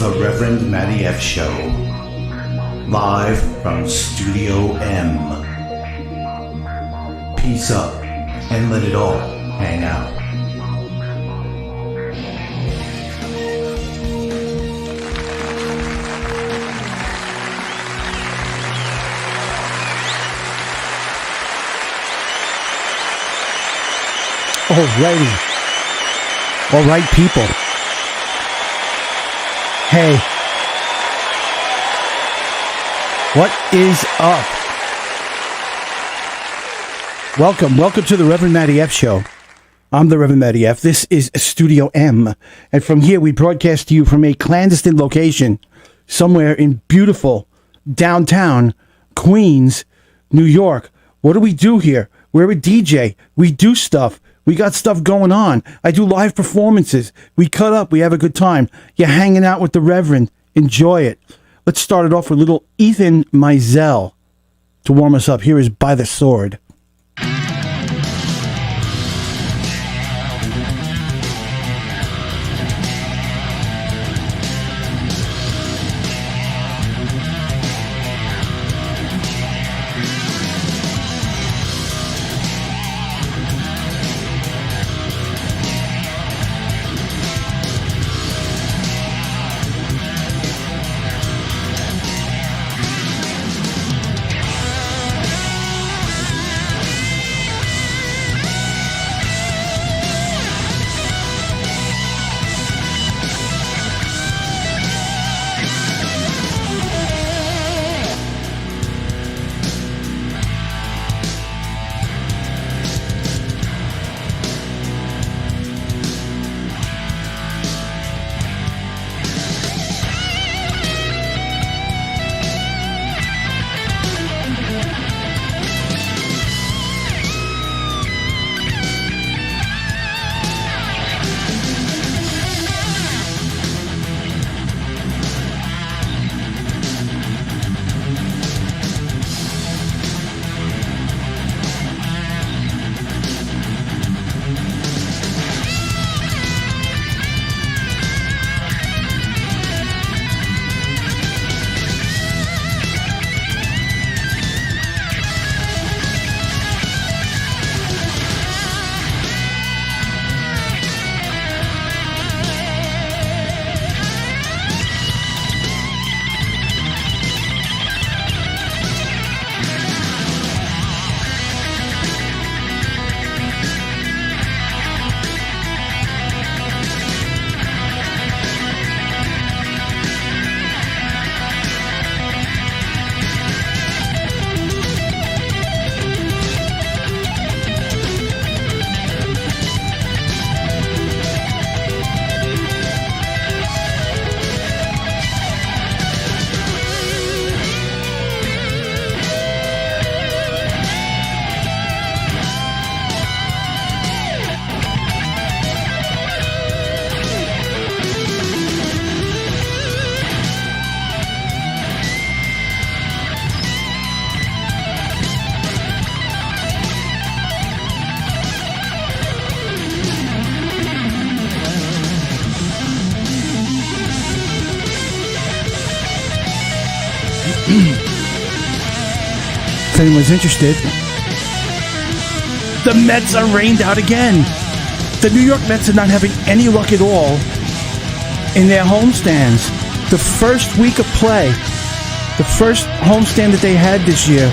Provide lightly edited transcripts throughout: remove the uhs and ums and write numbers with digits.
The Reverend Matty Show, live from Studio M. Peace up and let it all hang out. Alrighty. All right, people. Hey. What is up? Welcome to the Reverend Matty F Show. I'm the Reverend Matty F. This is Studio M. And from here, we broadcast to you from a clandestine location somewhere in beautiful downtown Queens, New York. What do we do here? We're a DJ. We do stuff. We got stuff going on. I do live performances. We cut up. We have a good time. You're hanging out with the Reverend. Enjoy it. Let's start it off with a little Ethan Mizell to warm us up. Here is By the Sword. If anyone's interested, the Mets are rained out again. The New York Mets are not having any luck at all in their homestands. The first week of play, the first homestand that they had this year,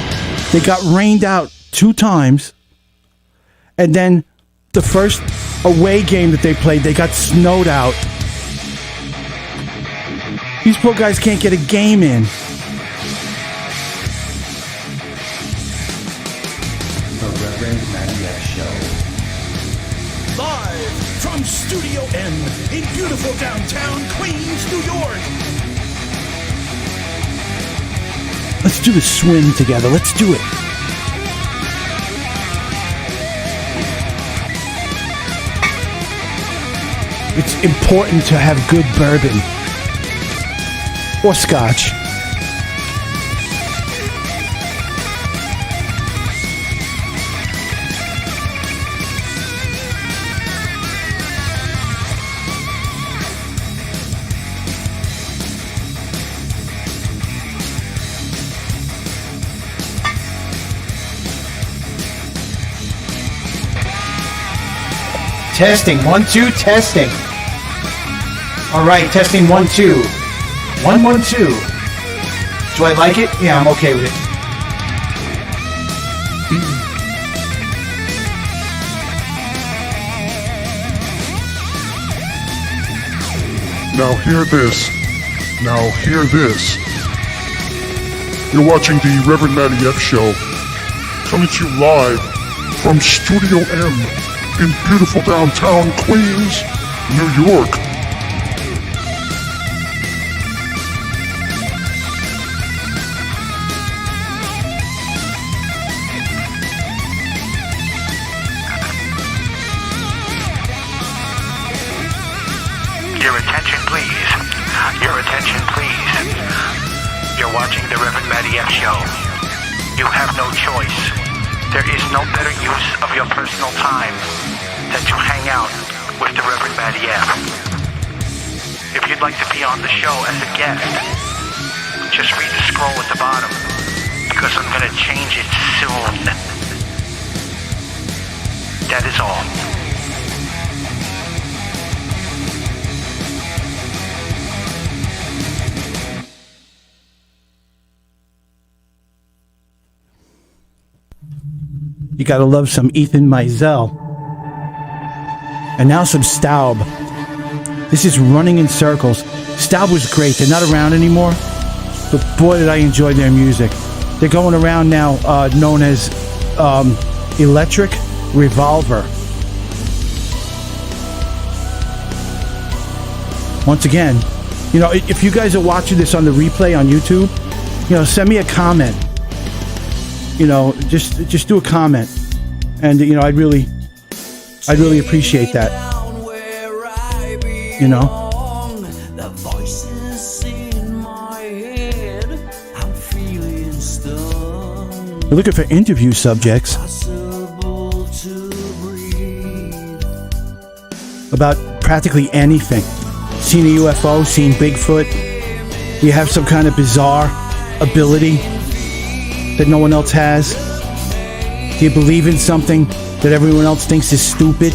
they got rained out 2 times. And then the first away game that they played, they got snowed out. These poor guys can't get a game in. Live from Studio M in beautiful downtown Queens, New York. Let's do the swim together. Let's do it. It's important to have good bourbon or scotch. Testing. 1, 2, testing. All right, testing 1, 2. 1, 1, 2. Do I like it? Yeah, I'm okay with it. Now hear this. Now hear this. You're watching the Reverend Matty F show, coming to you live from Studio M in beautiful downtown Queens, New York. Your attention, please. Your attention, please. You're watching the Reverend Matty F show. You have no choice. There is no better use of your personal time than to hang out with the Reverend Matty F. If you'd like to be on the show as a guest, just read the scroll at the bottom, because I'm going to change it soon. That is all. You gotta love some Ethan Mizell. And now some Staub. This is Running in Circles. Staub was great. They're not around anymore, but boy did I enjoy their music. They're going around now known as Electric Revolver. Once again, you know, if you guys are watching this on the replay on YouTube, you know, send me a comment. You know, just do a comment, and you know, I'd really appreciate that. You know. We're looking for interview subjects about practically anything. Seen a UFO, seen Bigfoot. You have some kind of bizarre ability that no one else has? Do you believe in something that everyone else thinks is stupid?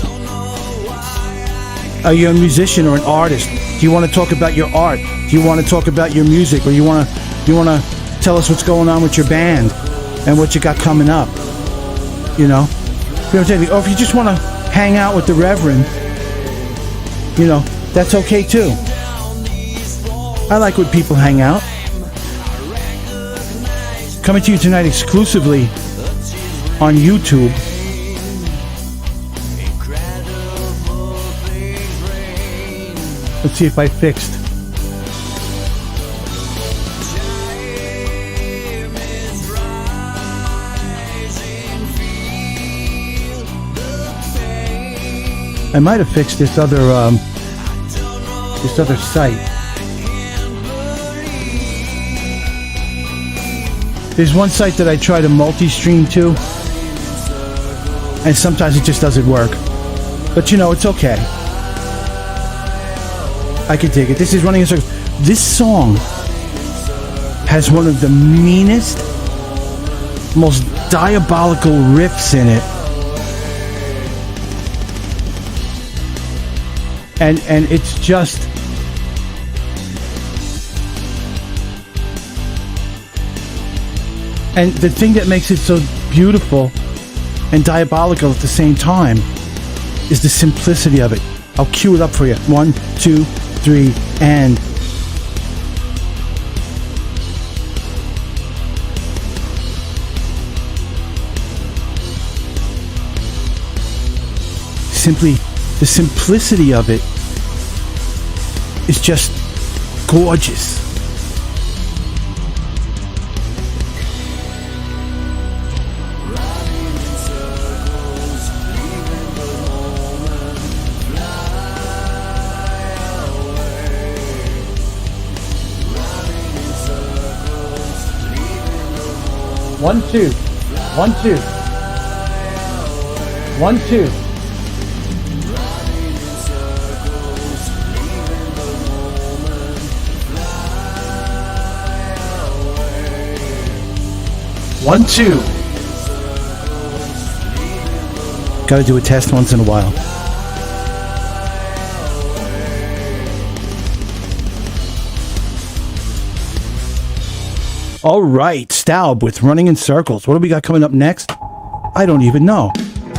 Are you a musician or an artist? Do you want to talk about your art? Do you want to talk about your music? Or you want to tell us what's going on with your band and what you got coming up? You know? Or if you just want to hang out with the Reverend, you know, that's okay too. I like when people hang out. Coming to you tonight exclusively on YouTube. Let's see if I fixed. I might have fixed this other site. There's one site that I try to multi-stream to, and sometimes it just doesn't work. But you know, it's okay. I can dig it. This is Running in Circles. This song has one of the meanest, most diabolical riffs in it. And it's just... And the thing that makes it so beautiful and diabolical at the same time is the simplicity of it. I'll cue it up for you. 1, 2, 3, and... Simply, the simplicity of it is just gorgeous. One, two. 1, 2. 1, 2. One, two. Gotta do a test once in a while. All right, Staub with Running in Circles. What do we got coming up next? I don't even know.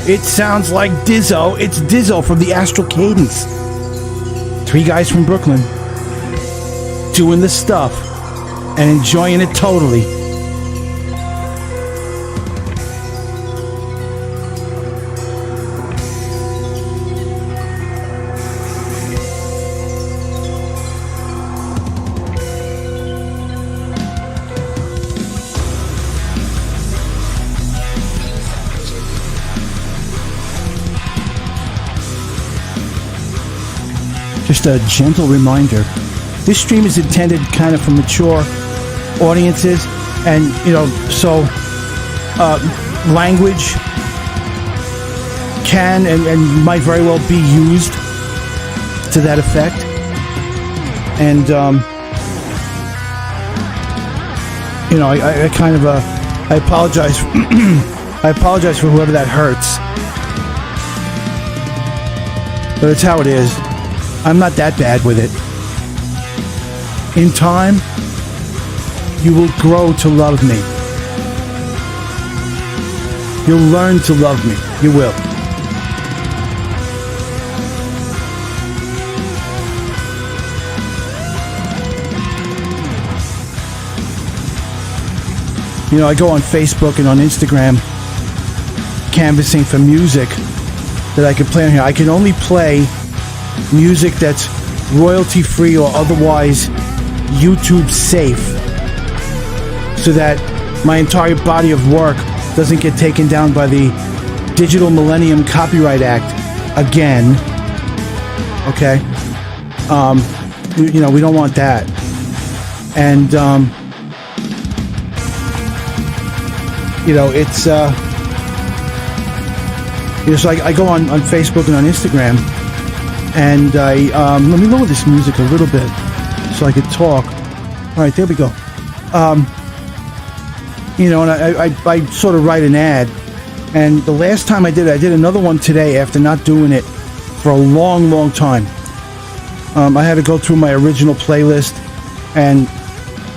It sounds like Dizzo. It's Dizzo from the Astral Cadence. 3 guys from Brooklyn doing the stuff and enjoying it totally. Just a gentle reminder, this stream is intended kind of for mature audiences, and so language can and might very well be used to that effect. And I kind of I apologize. I apologize for whoever that hurts, but it's how it is. I'm not that bad with it. In time, you will grow to love me. You'll learn to love me. You will. I go on Facebook and on Instagram canvassing for music that I can play on here. I can only play music that's royalty free or otherwise YouTube safe, so that my entire body of work doesn't get taken down by the Digital Millennium Copyright Act again. Okay? We don't want that. And it's so I go on Facebook and on Instagram, and I let me lower this music a little bit so I could talk. All right, there we go. And I sort of write an ad, and the last time I did another one today after not doing it for a long, long time. I had to go through my original playlist and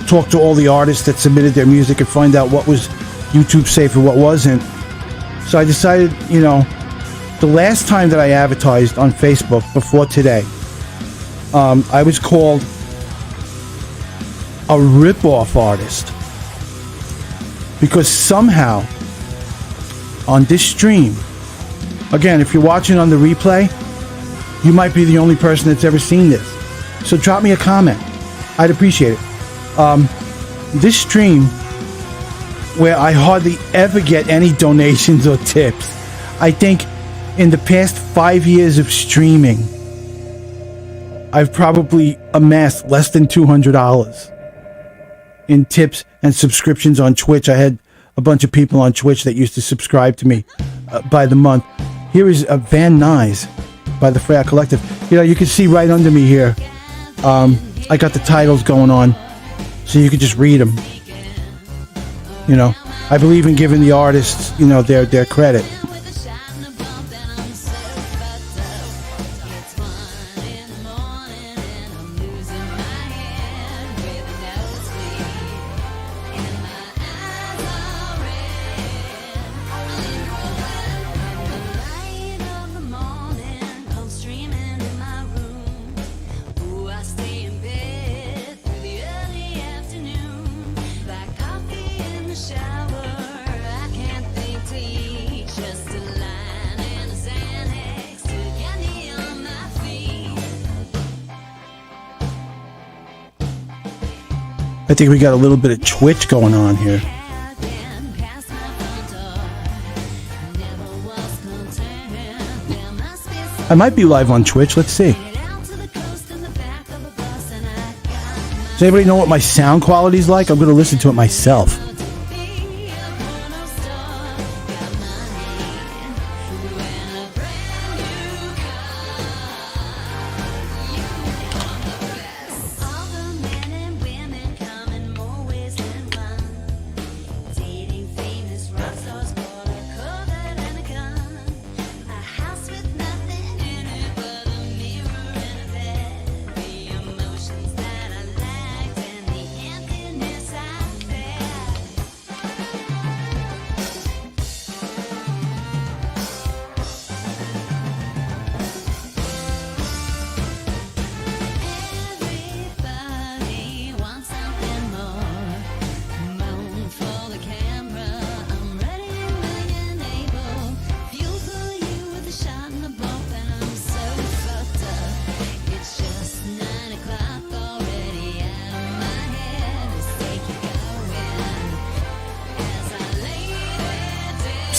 talk to all the artists that submitted their music and find out what was YouTube safe and what wasn't. So I decided, the last time that I advertised on Facebook before today, I was called a rip-off artist because somehow on this stream, again, if you're watching on the replay, you might be the only person that's ever seen this. So drop me a comment. I'd appreciate it. This stream, where I hardly ever get any donations or tips, I think in the past 5 years of streaming, I've probably amassed less than $200 in tips and subscriptions on Twitch. I had a bunch of people on Twitch that used to subscribe to me by the month. Here is Van Nuys by the Freya Collective. You can see right under me here, I got the titles going on, so you can just read them. I believe in giving the artists, their credit. I think we got a little bit of Twitch going on here. I might be live on Twitch. Let's see. Does anybody know what my sound quality is like? I'm going to listen to it myself.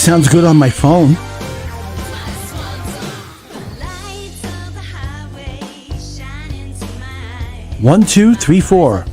sounds good on my phone. 1, 2, 3, 4.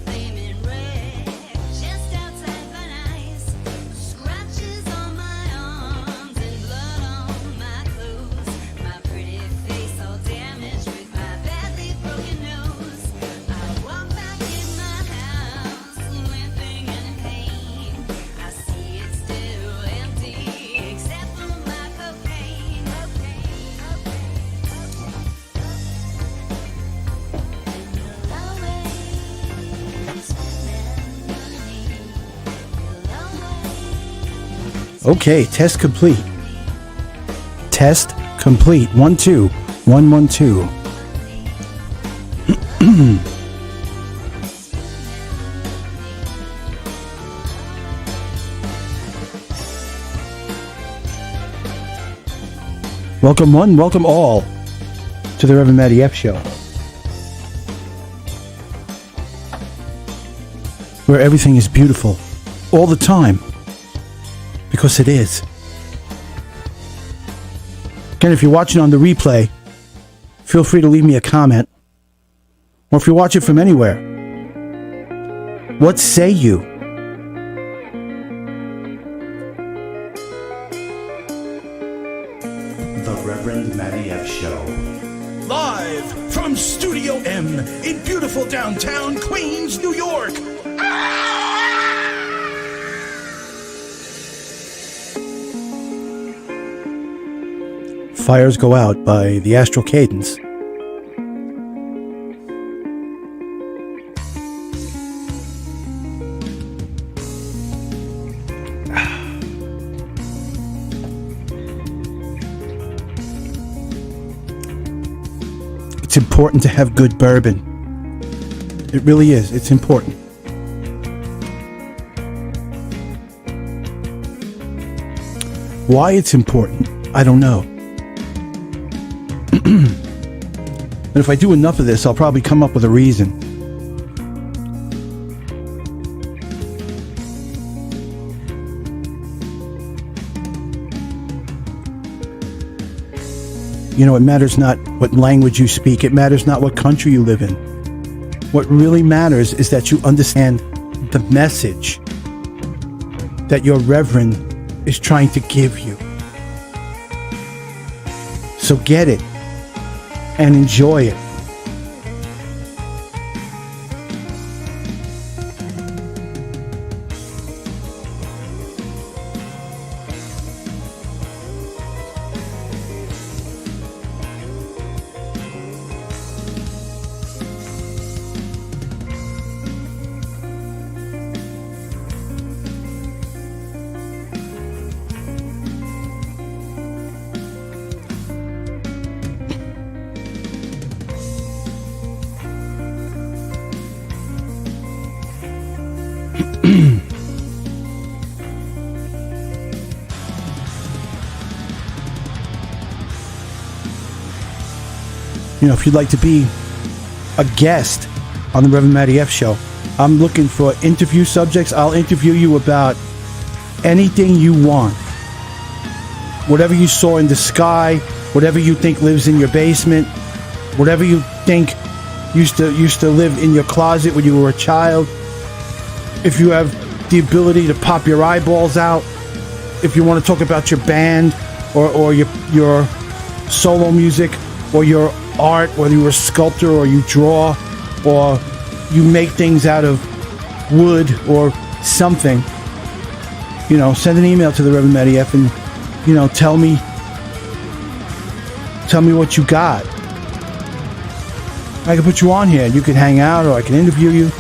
Okay, test complete. Test complete. 1, 2. 1, 1, 2. Welcome one, welcome all to the Reverend Matty F Show, where everything is beautiful all the time. Because it is. Again, if you're watching on the replay, feel free to leave me a comment. Or if you watch it from anywhere, what say you? The Reverend Matty F Show. Live from Studio M in beautiful downtown Queens, New York. Fires Go Out by the Astral Cadence. It's important to have good bourbon. It really is. It's important. Why it's important, I don't know. And if I do enough of this, I'll probably come up with a reason. You know, it matters not what language you speak. It matters not what country you live in. What really matters is that you understand the message that your Reverend is trying to give you. So get it and enjoy it. You know, if you'd like to be a guest on the Reverend Matty F Show, I'm looking for interview subjects. I'll interview you about anything you want. Whatever you saw in the sky, whatever you think lives in your basement, whatever you think used to live in your closet when you were a child. If you have the ability to pop your eyeballs out, if you want to talk about your band or your solo music or your art, whether you're a sculptor or you draw or you make things out of wood or something, you know, send an email to the Reverend Matty F and, you know, tell me what you got. I can put you on here. You can hang out or I can interview you.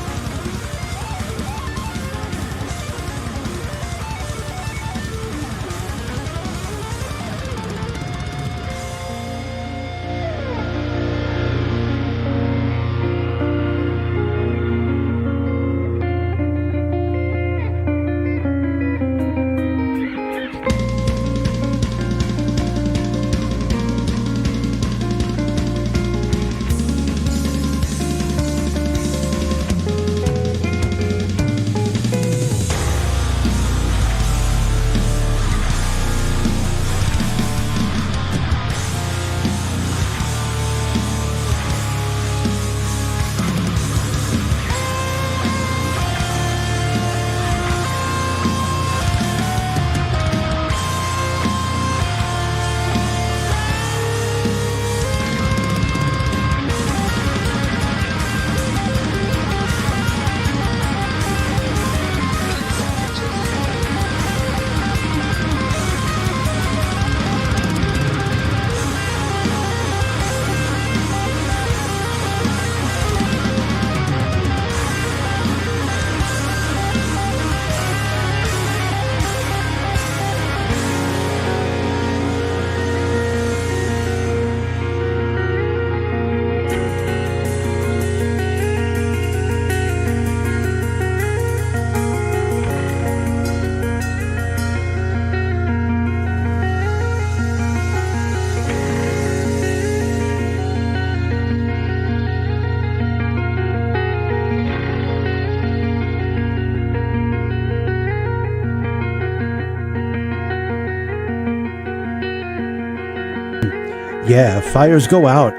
Yeah, fires go out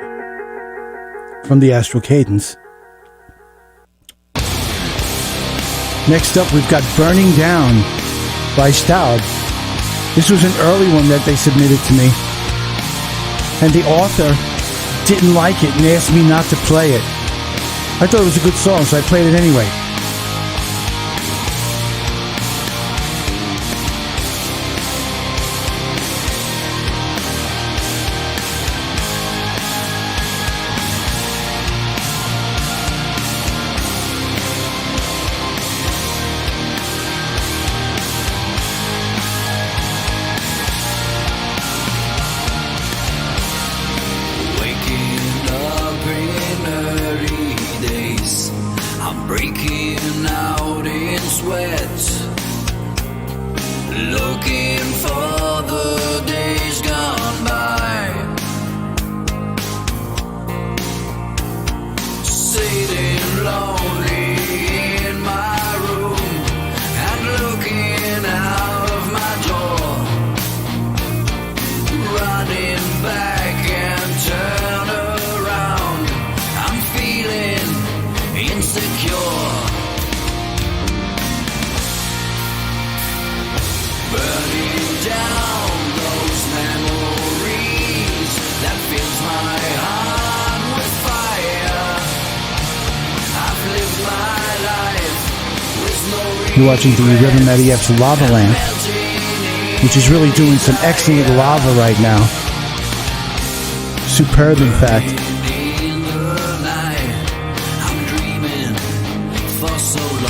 from the Astral Cadence. Next up, we've got Burning Down by Staub. This was an early one that they submitted to me. And the author didn't like it and asked me not to play it. I thought it was a good song, so I played it anyway. You're watching the Reverend Matty F's Lava Lamp, which is really doing some excellent lava right now. Superb, in fact.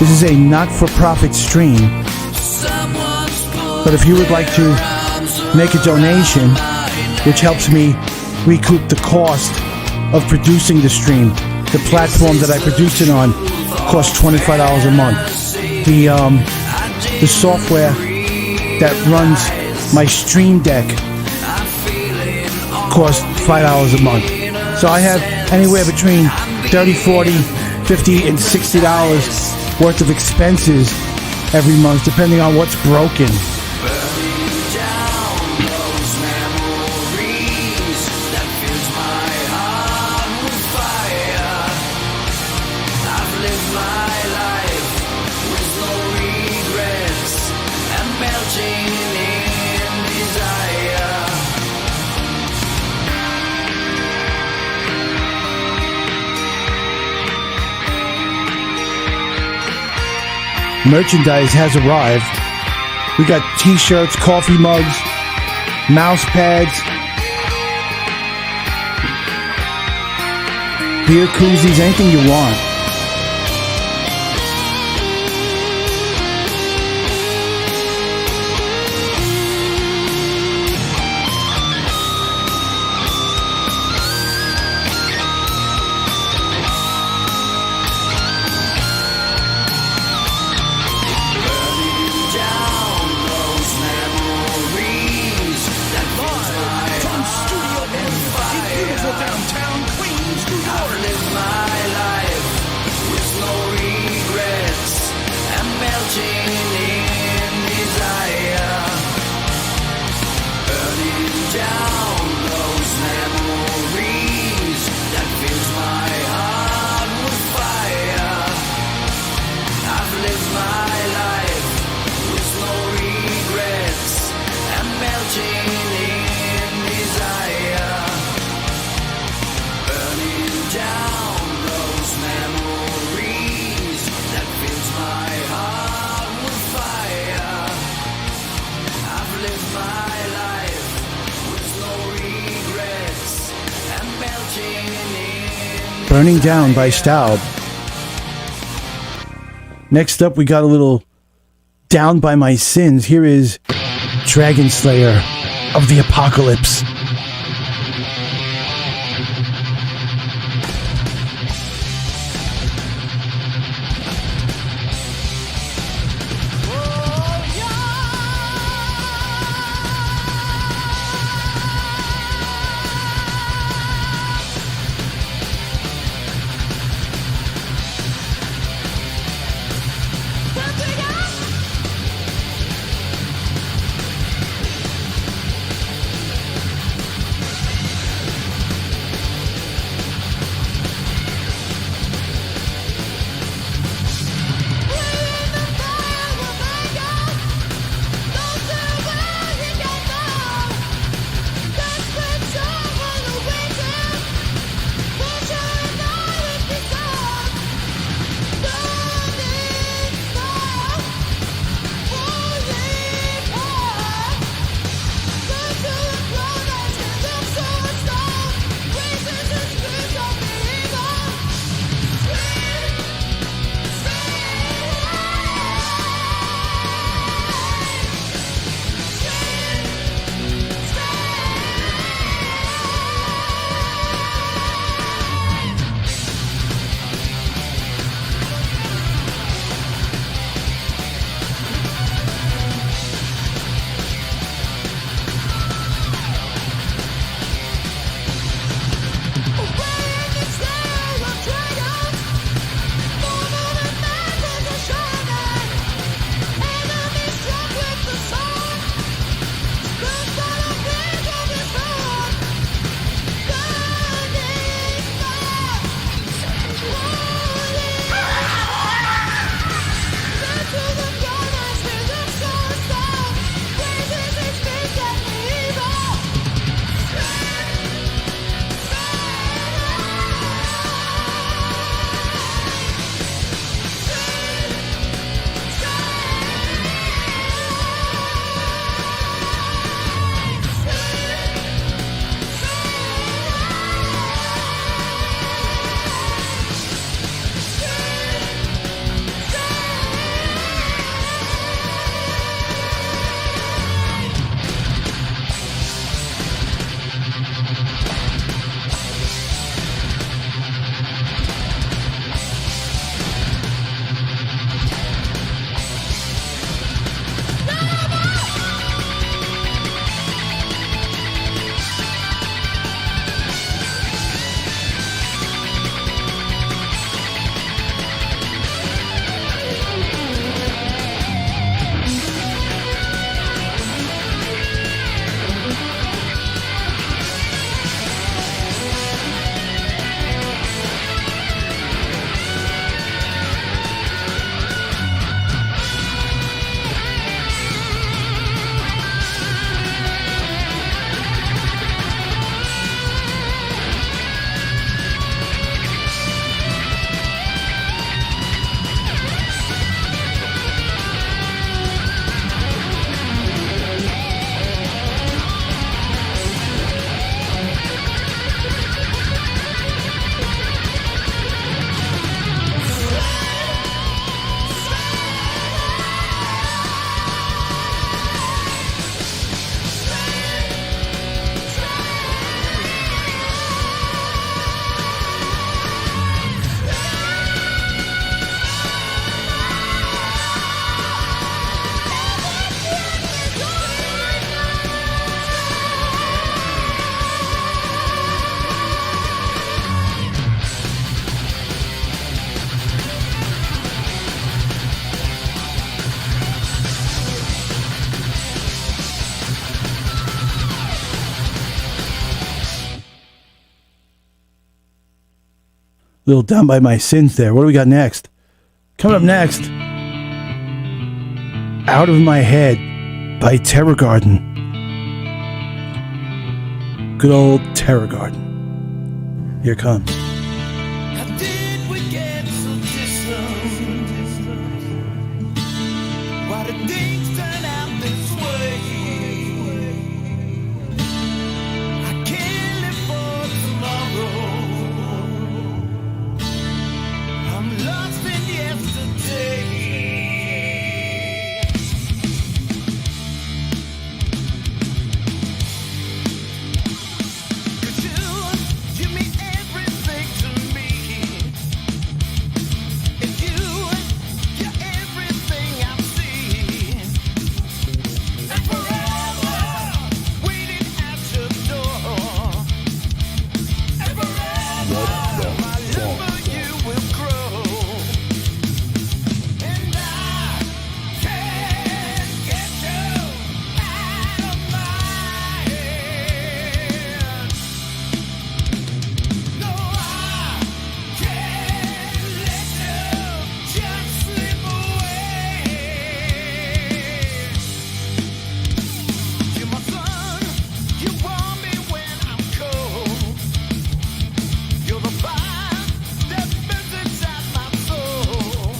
This is a not-for-profit stream, but if you would like to make a donation, which helps me recoup the cost of producing the stream, the platform that I produce it on costs $25 a month. The software that runs my Stream Deck costs $5 a month. So I have anywhere between $30, $40, $50, and $60 worth of expenses every month, depending on what's broken. Merchandise has arrived. We got t-shirts, coffee mugs, mouse pads, beer koozies, anything you want. Burning Down by Staub. Next up, we got a little Down by My Sins. Here is Dragon Slayer of the Apocalypse. little Down by My Sins there. What do we got next? Coming up next, Out of My Head by Terror Garden. Good old Terror Garden. Here it comes. How did we get so distant? Why did things turn out this way? I can't live for tomorrow. I'm lost in yesterday. Could you give me everything to me? And you're everything I see. And forever waiting at your door. And forever my love for you will grow. And I can't get you out of my head. No, I can't let you just slip away. You're my sun, you warm me when I'm cold. You're the fire that burns inside my soul.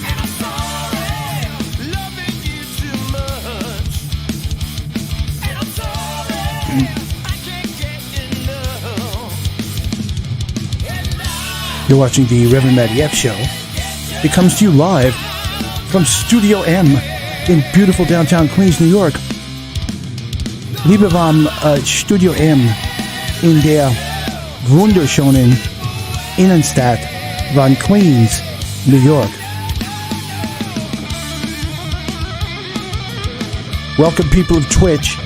And I'm sorry, loving you too much. And I'm sorry, I can't get enough. And I You're watching the Reverend Matty F Show. It comes to you live from Studio M in beautiful downtown Queens, New York. Liebe vom Studio M in der wunderschönen Innenstadt von Queens, New York. Welcome, people of Twitch.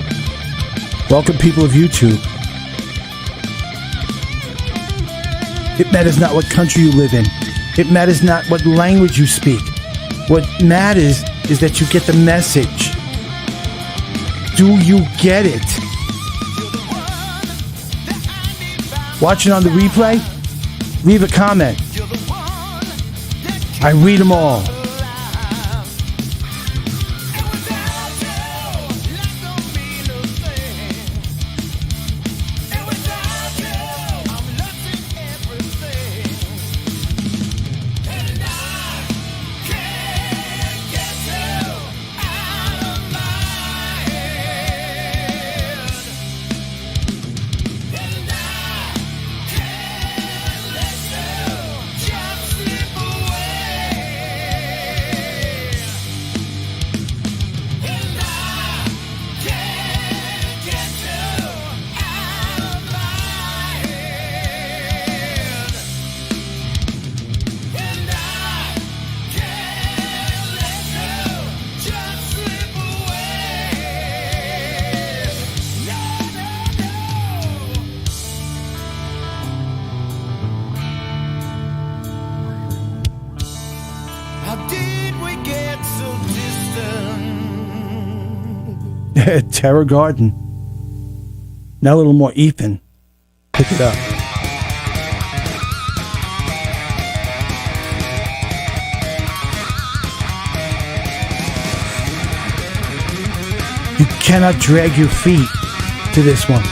Welcome, people of YouTube. It matters not what country you live in. It matters not what language you speak. What matters is that you get the message. Do you get it? Watching on the replay? Leave a comment. I read them all. How did we get so distant? Terror Garden. Now a little more Ethan. Pick it up. You cannot drag your feet to this one.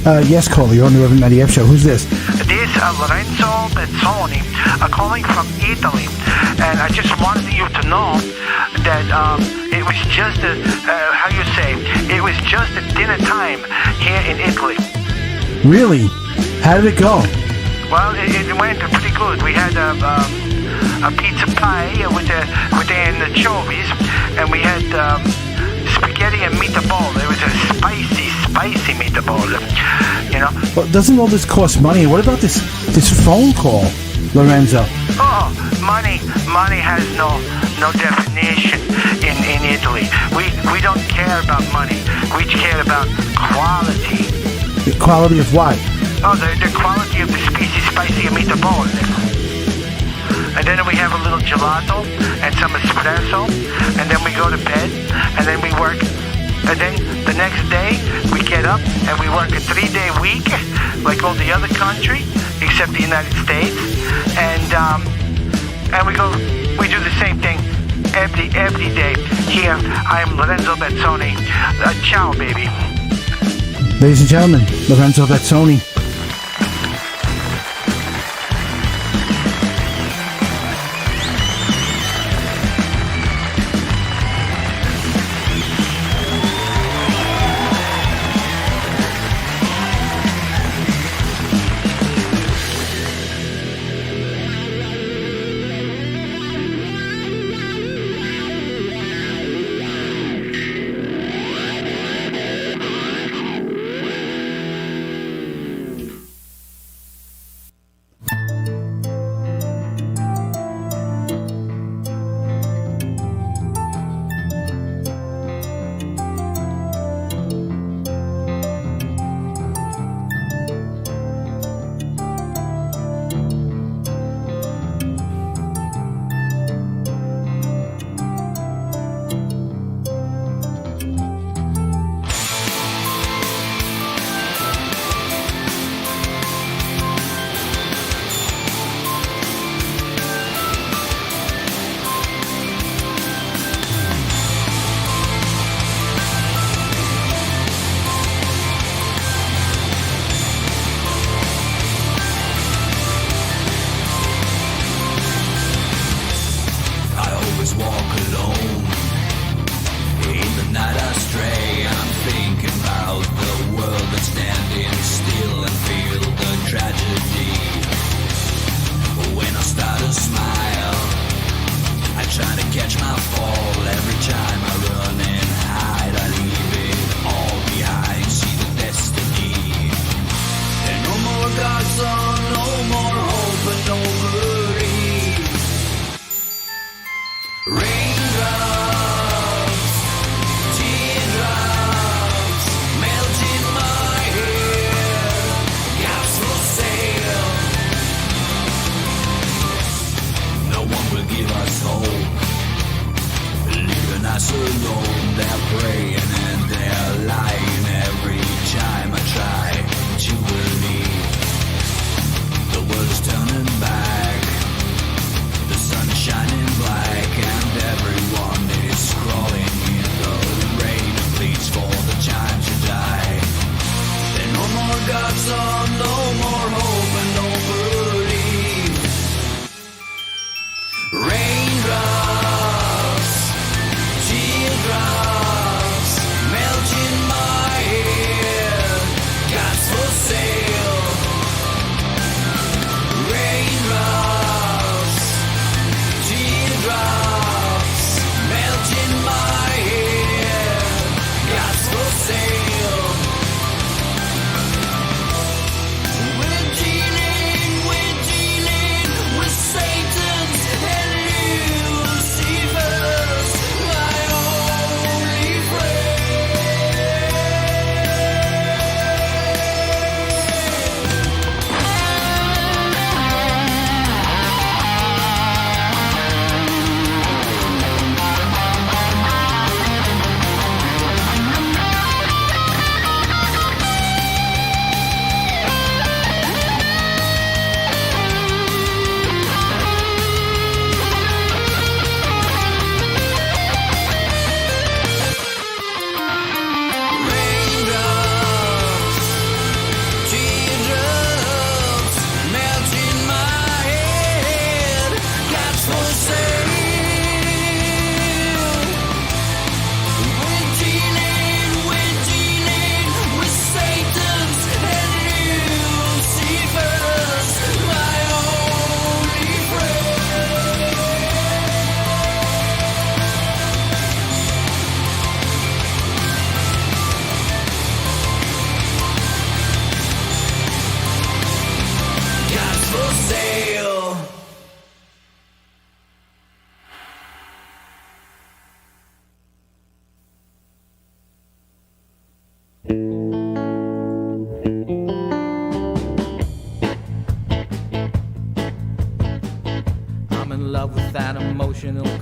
Yes, caller, you're on the Reverend Matty F show. Who's this? This Lorenzo Bezzoni, calling from Italy, and I just wanted you to know that it was just it was just a dinner time here in Italy. Really? How did it go? Well, it went pretty good. We had a pizza pie with the anchovies, and we had spaghetti and meatball. It was a spicy meatball. You know. Well, doesn't all this cost money? What about this phone call, Lorenzo? Oh, money has no definition in Italy. We don't care about money. We care about quality. The quality of what? Oh, the quality of the spicy meatball. And then we have a little gelato and some espresso, and then we go to bed, and then we work. And then the next day we get up and we work a 3-day week, like all the other country except the United States. And we do the same thing every day. Here I am Lorenzo Bezzoni. Ciao, baby. Ladies and gentlemen, Lorenzo Bezzoni.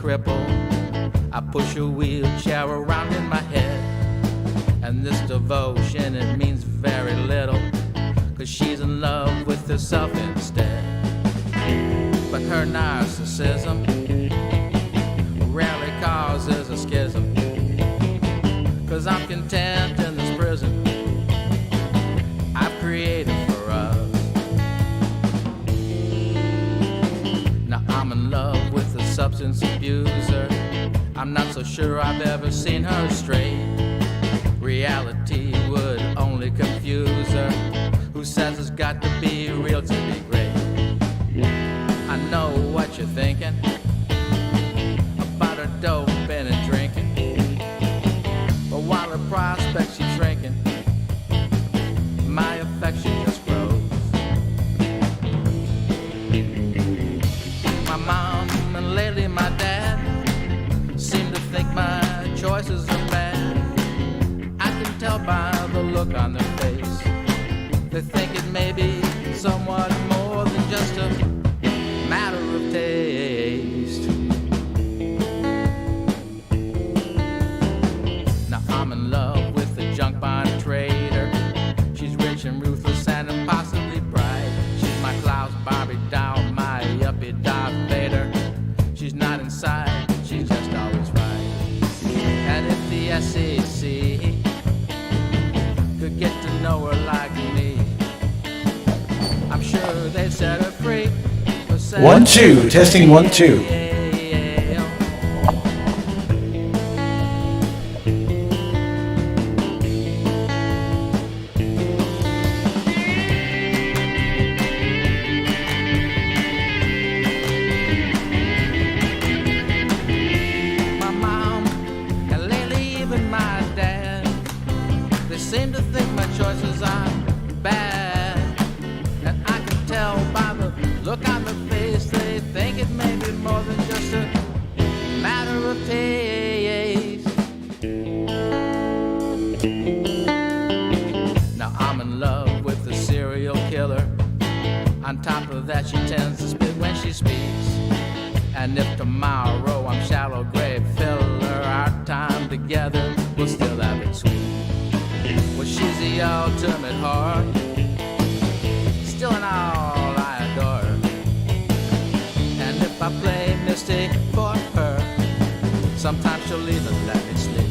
cripple. I push a wheelchair around in my head. And this devotion, it means very little, 'cause she's in love with herself instead. But her narcissism rarely causes a schism, 'cause I'm content in this prison I've created for us. Now I'm in love with a substance abuser. I'm not so sure I've ever seen her straight. Reality would only confuse her. Who says it's got to be real to be great? I know what you're thinking about her doping and drinking, but while her prospects keep shrinking, my affection just grows. My mom and lately my dad seem to think my choices are bad. I can tell by the look on their face. They think it may be somewhat more than just a matter of taste. Now I'm in love with the junk bond trader. She's rich and ruthless and impossibly bright. She's my Klaus Barbie doll, my yuppie Darth Vader. She's not inside, she's just always right. And if the SEC could get to know her like me, I'm sure they'd set her free. 1, 2, testing 1, 2. My mom and lately even my dad, they seem to think my choices are bad. And I can tell by the look on their face, they think it may be more than just a matter of taste. Now I'm in love with the serial killer. On top of that, she tends to spit when she speaks. And if tomorrow I'm shallow grave filler, our time together will still have it sweet. Well, she's the ultimate whore, still in all I adore her. And if I play Misty for her, sometimes she'll even let me sleep.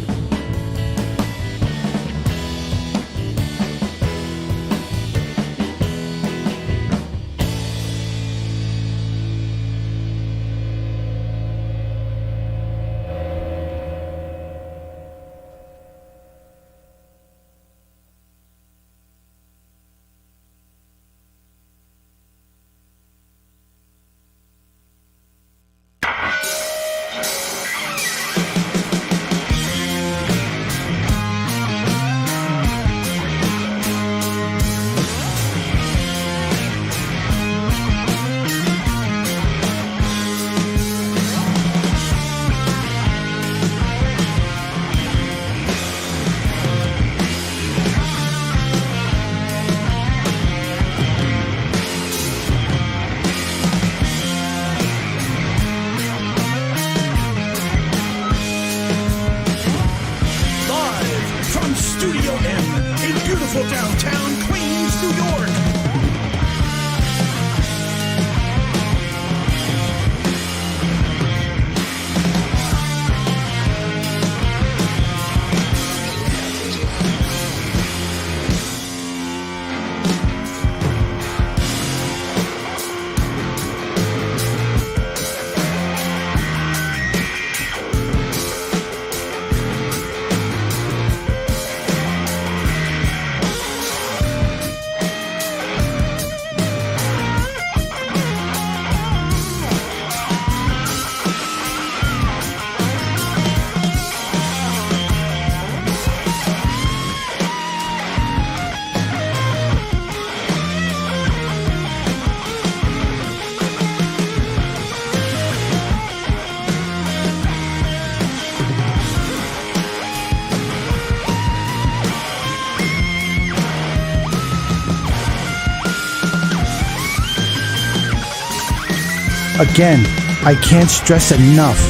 Again, I can't stress enough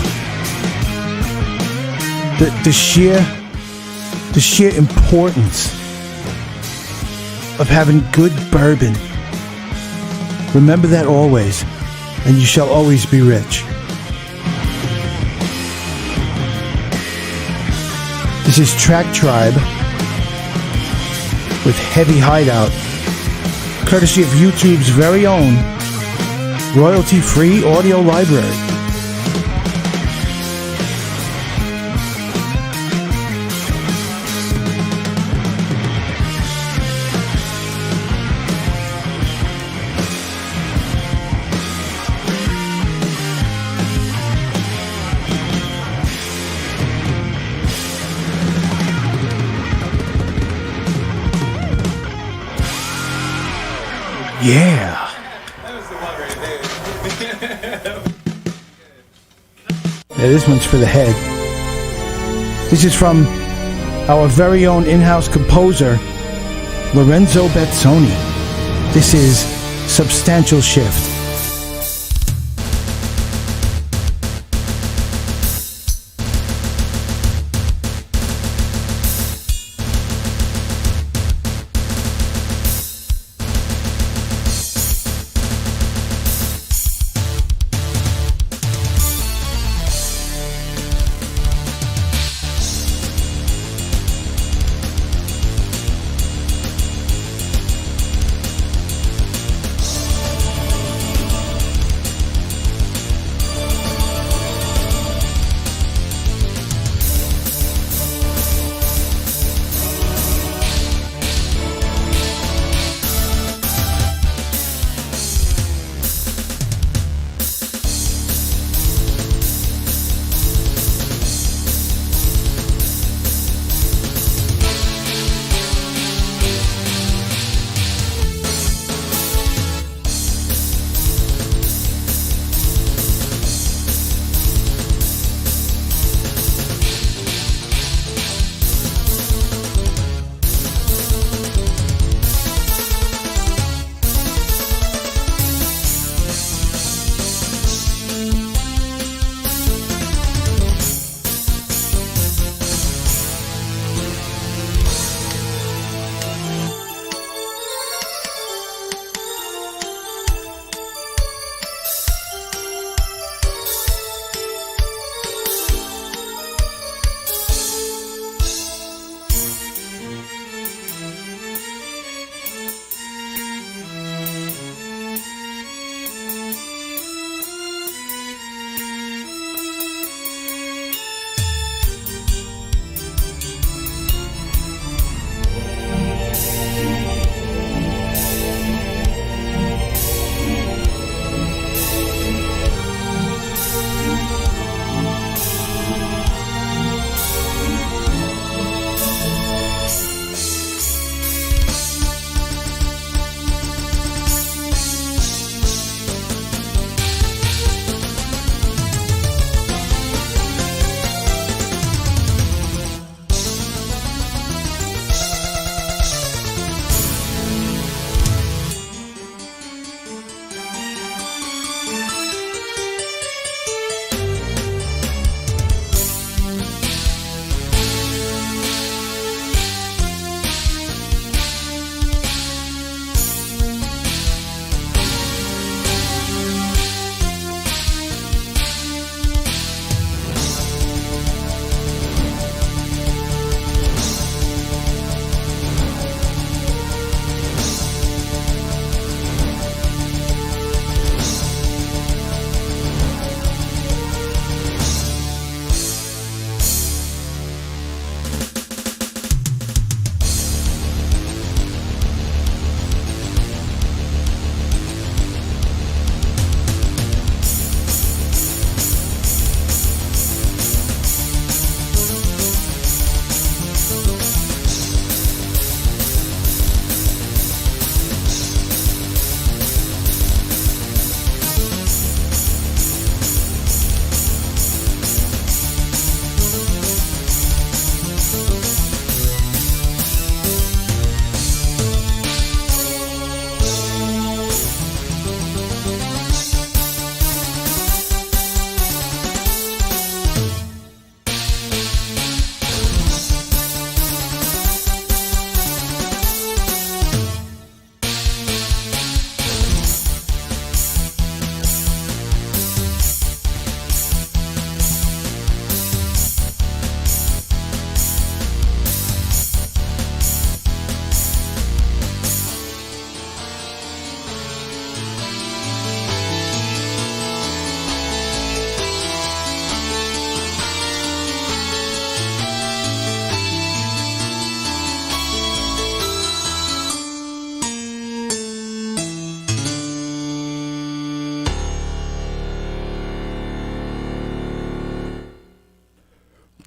the sheer importance of having good bourbon. Remember that always, and you shall always be rich. This is Track Tribe with Heavy Hideout, courtesy of YouTube's very own royalty-free audio library. Yeah. Yeah, this one's for the head. This is from our very own in-house composer, Lorenzo Bezzoni. This is Substantial Shift.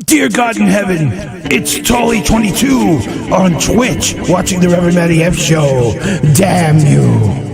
Dear God in heaven, it's Tully22 on Twitch watching the Reverend Matty F show. Damn you.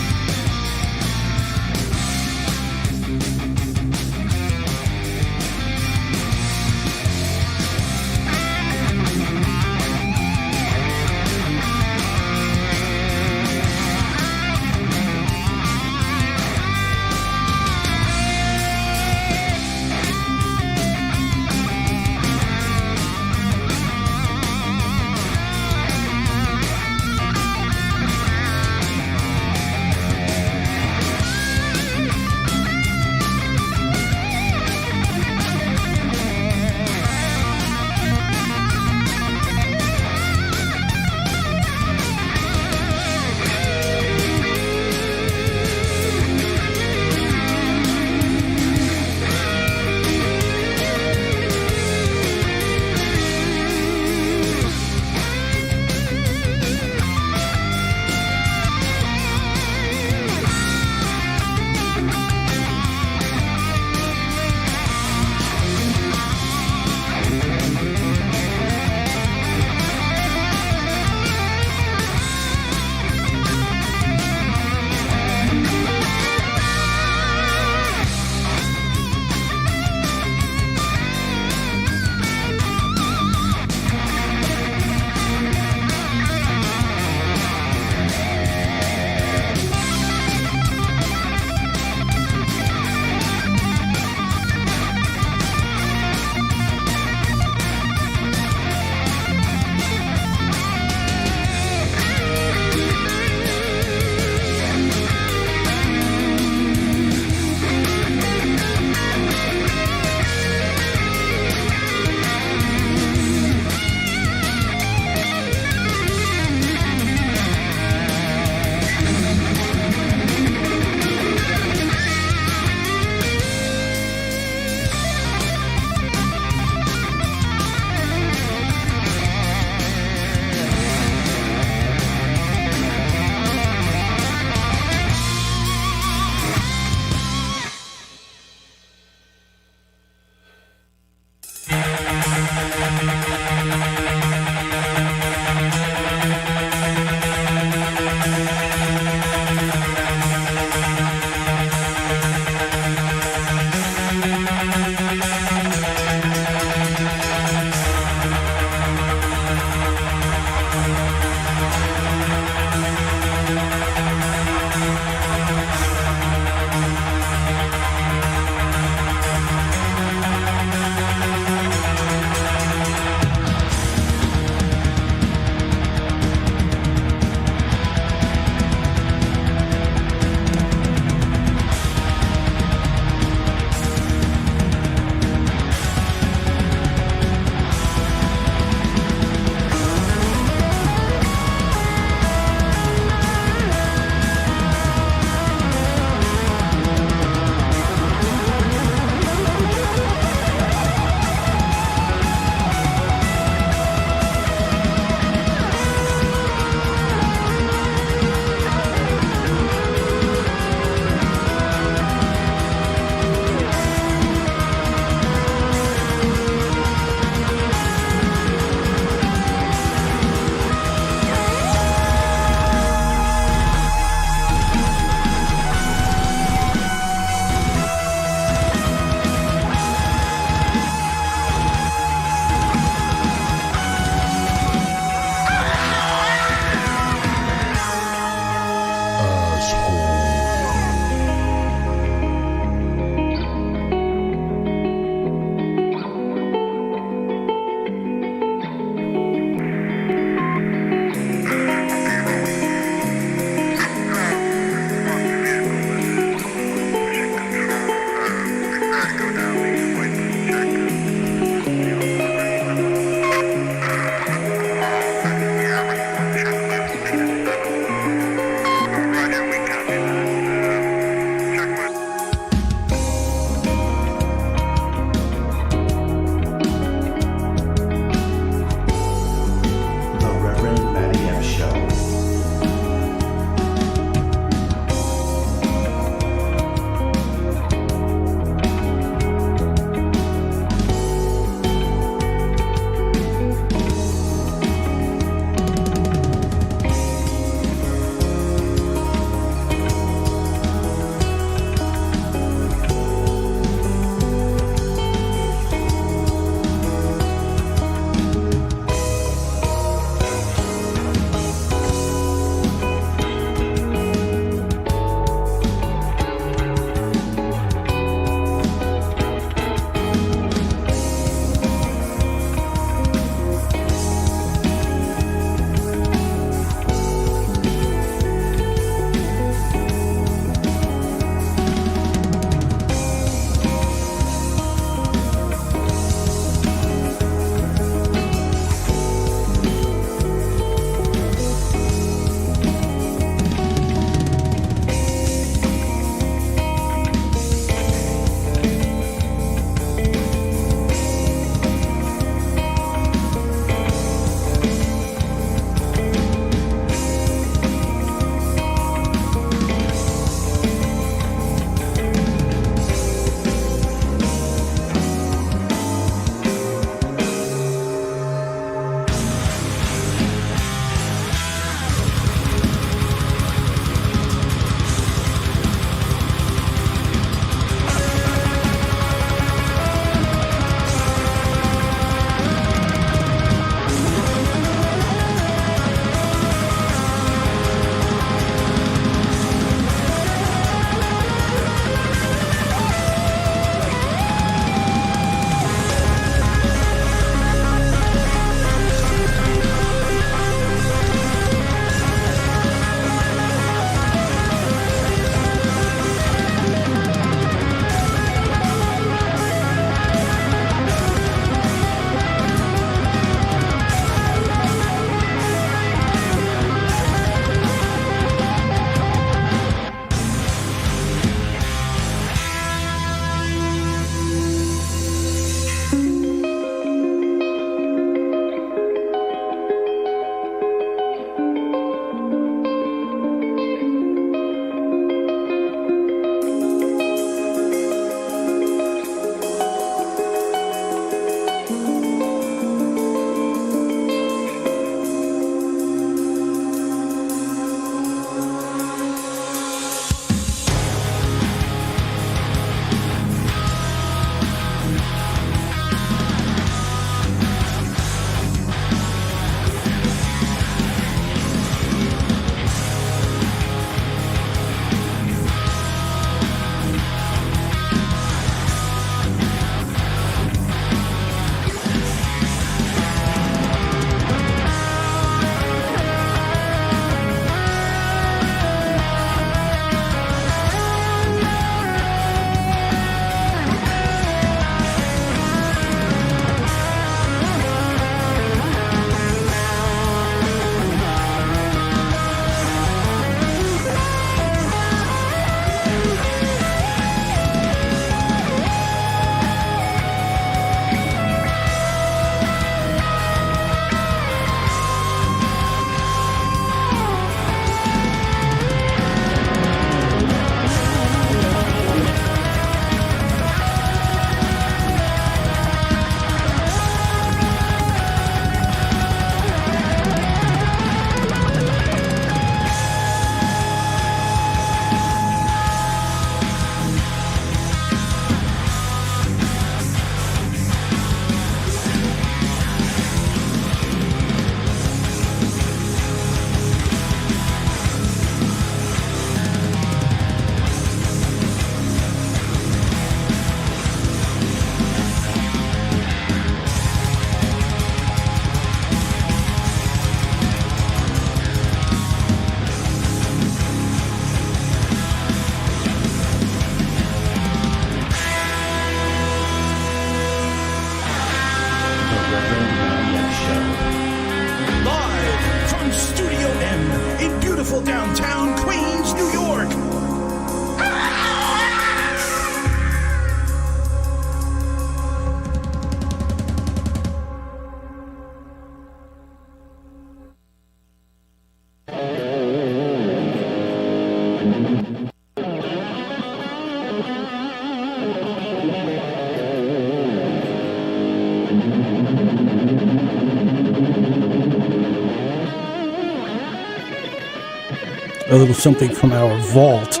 a little something from our vault.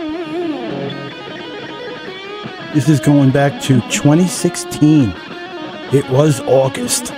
This is going back to 2016. It was August.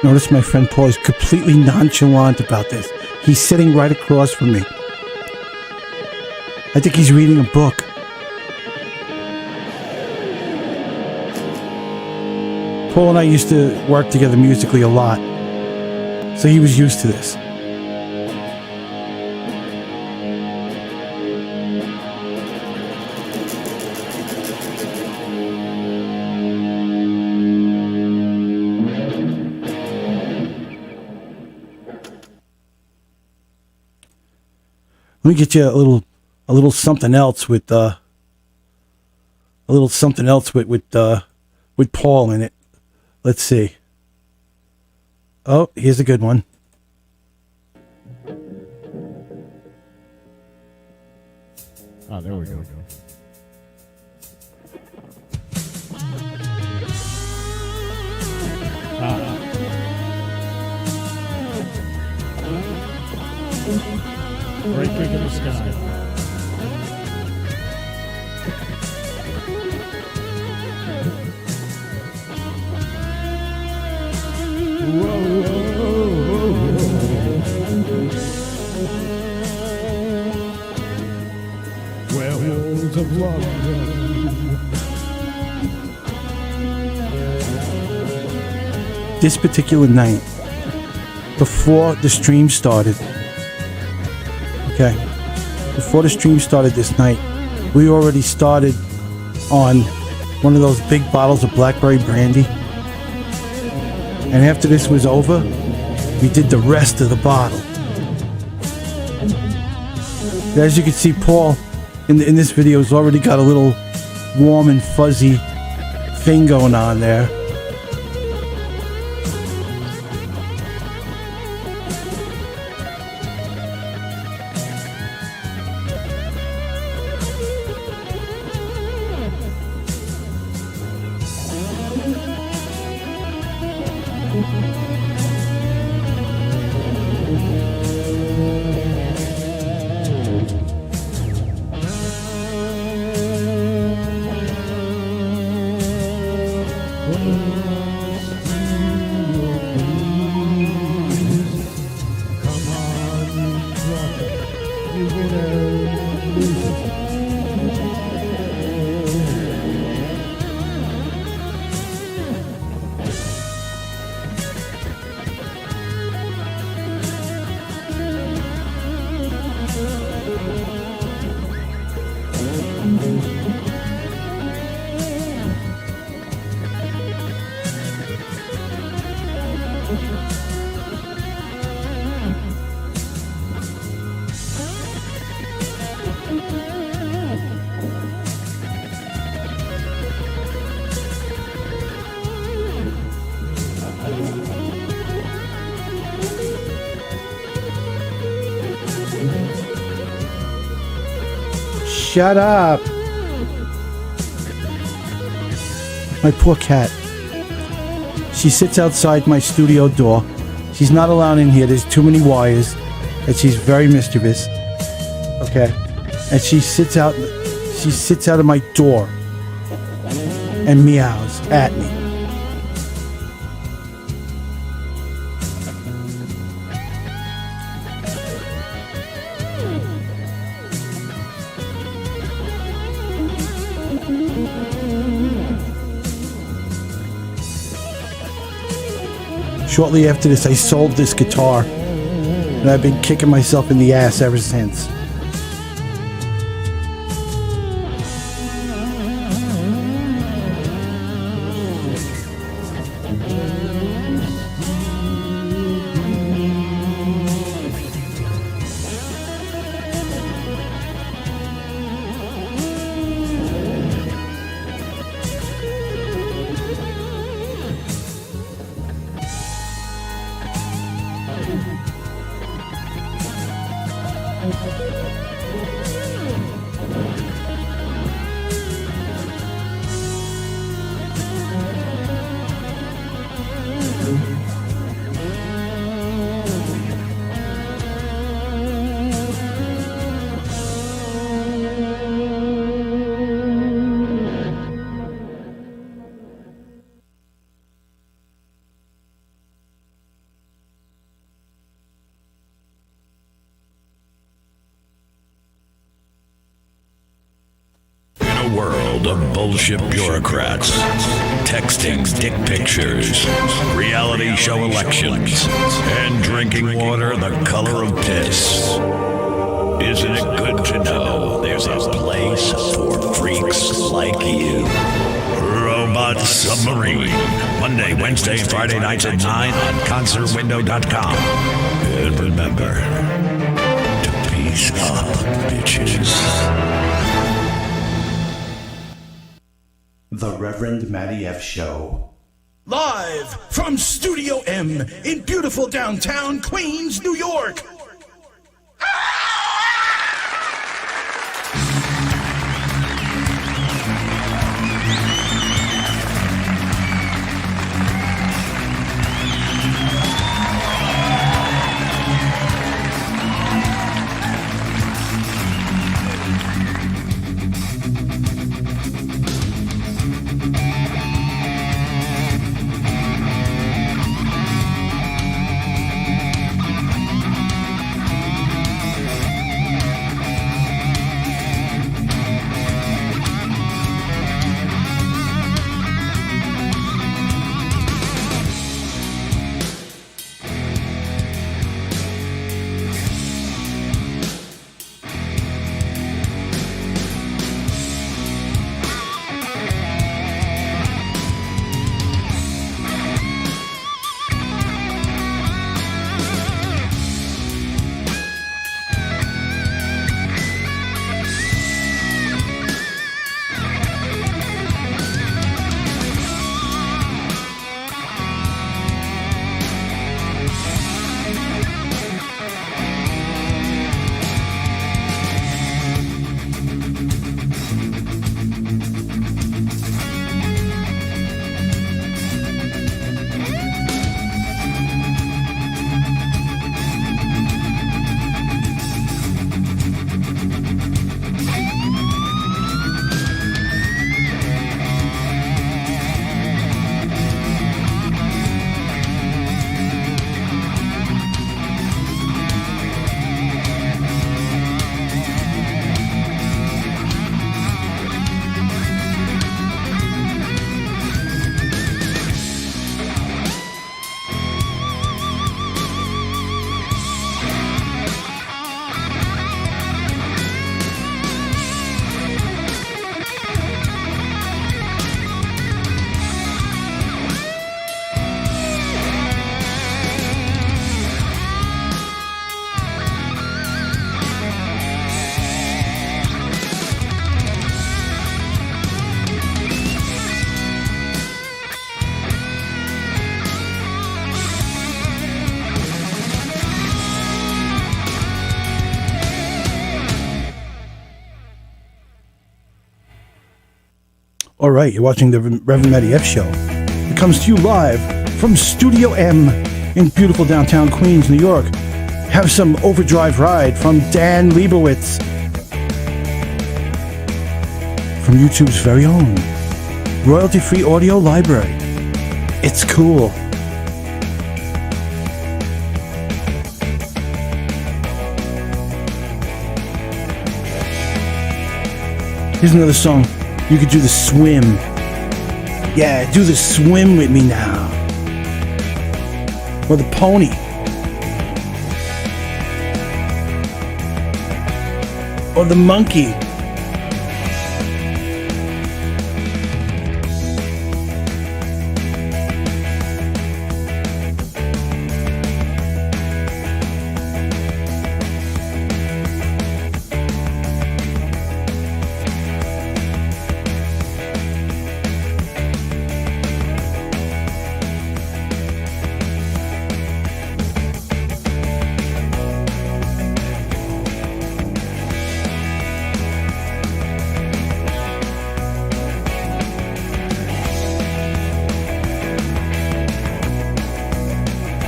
Notice my friend Paul is completely nonchalant about this. He's sitting right across from me. I think he's reading a book. Paul and I used to work together musically a lot, so he was used to this. Let me get you a little something else with with Paul in it. Let's see. Oh, here's a good one. Oh, there we go. Right kick in the sky. Whoa, whoa, whoa. Werewolves of London. This particular night, before the stream started, before the stream started this night, we already started on one of those big bottles of blackberry brandy. And after this was over, we did the rest of the bottle. As you can see, Paul in this video has already got a little warm and fuzzy thing going on there. Shut up. My poor cat. She sits outside my studio door. She's not allowed in here. There's too many wires. And she's very mischievous. Okay, and she sits out of my door and meows at me. Shortly after this, I sold this guitar, and I've been kicking myself in the ass ever since. World of bullshit bureaucrats, texting dick pictures, reality show elections, and drinking water the color of piss. Isn't it good to know there's a place for freaks like you? Robot Submarine, Monday, Wednesday, Friday nights at 9 on concertwindow.com. And remember to peace up, bitches. The Reverend Matty F. Show. Live from Studio M in beautiful downtown Queens, New York. All right, you're watching the Reverend Matty F Show. It comes to you live from Studio M in beautiful downtown Queens, New York. Have some overdrive ride from Dan Leibowitz from YouTube's very own royalty-free audio library. It's cool. Here's another song. You could do the swim. Yeah, do the swim with me now. Or the pony. Or the monkey.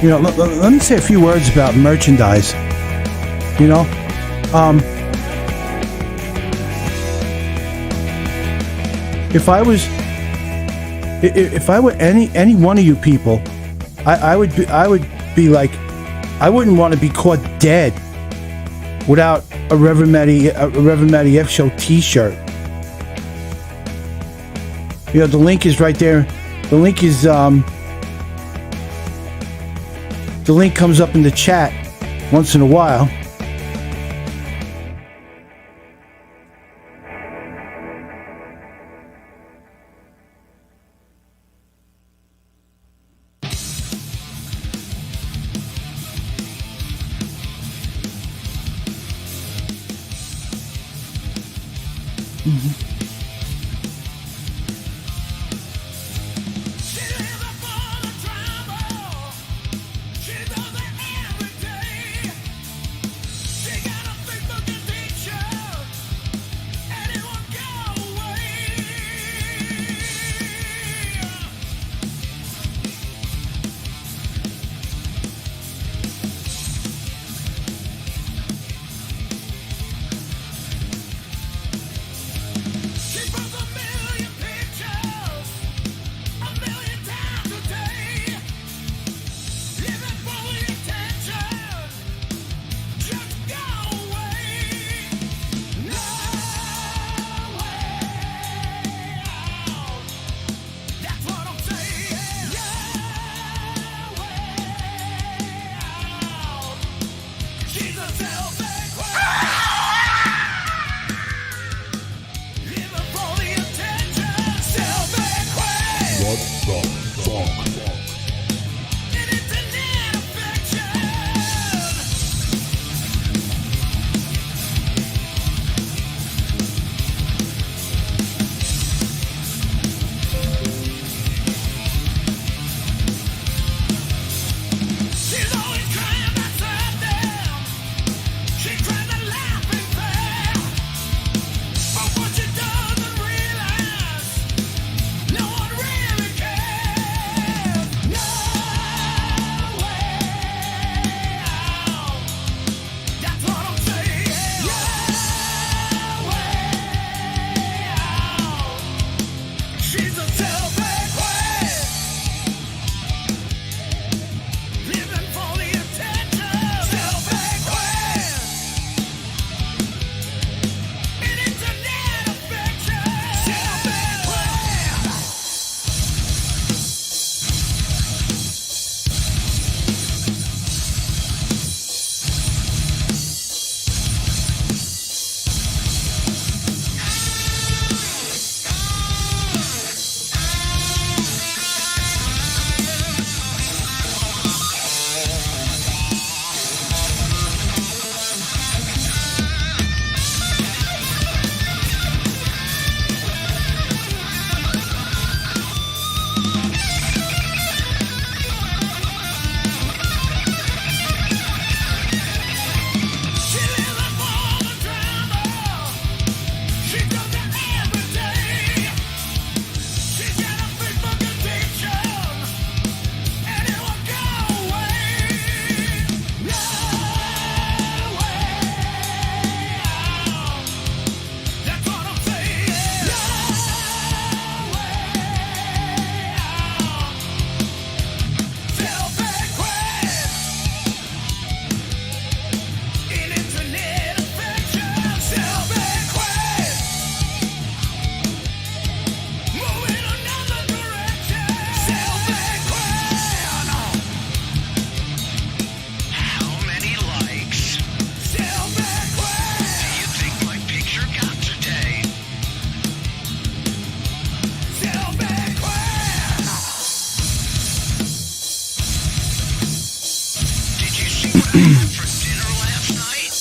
You know, let me say a few words about merchandise. You know, if I were any one of you people, I would be like, I wouldn't want to be caught dead without a Reverend Matty F Show T-shirt. You know, the link is right there. The link is the link comes up in the chat once in a while.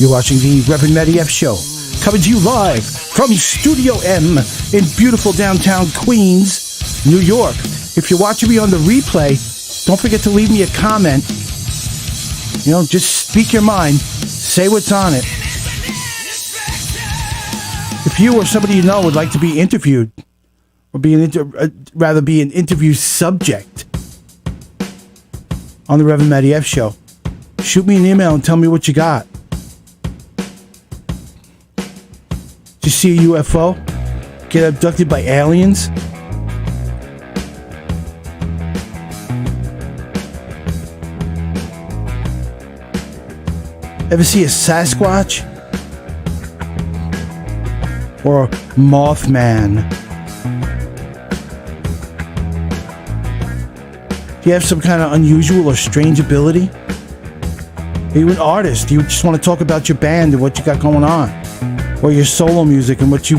You're watching the Reverend Matty F Show, coming to you live from Studio M in beautiful downtown Queens, New York. If you're watching me on the replay, don't forget to leave me a comment. You know, just speak your mind. Say what's on it. If you or somebody you know would like to be interviewed, or be rather be an interview subject on the Reverend Matty F Show, shoot me an email and tell me what you got. Did you see a UFO? Get abducted by aliens? Ever see a Sasquatch? Or Mothman? Do you have some kind of unusual or strange ability? Are you an artist? Do you just want to talk about your band and what you got going on? Or your solo music and what you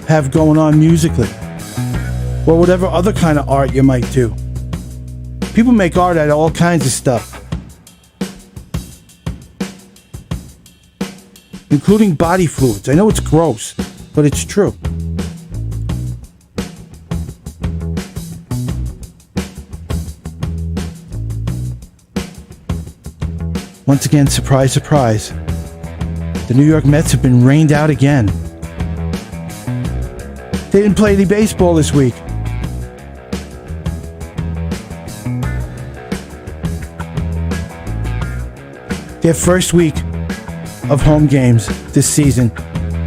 have going on musically? Or whatever other kind of art you might do. People make art out of all kinds of stuff, including body fluids. I know it's gross, but it's true. Once again, surprise, surprise. The New York Mets have been rained out again. They didn't play any baseball this week. Their first week of home games this season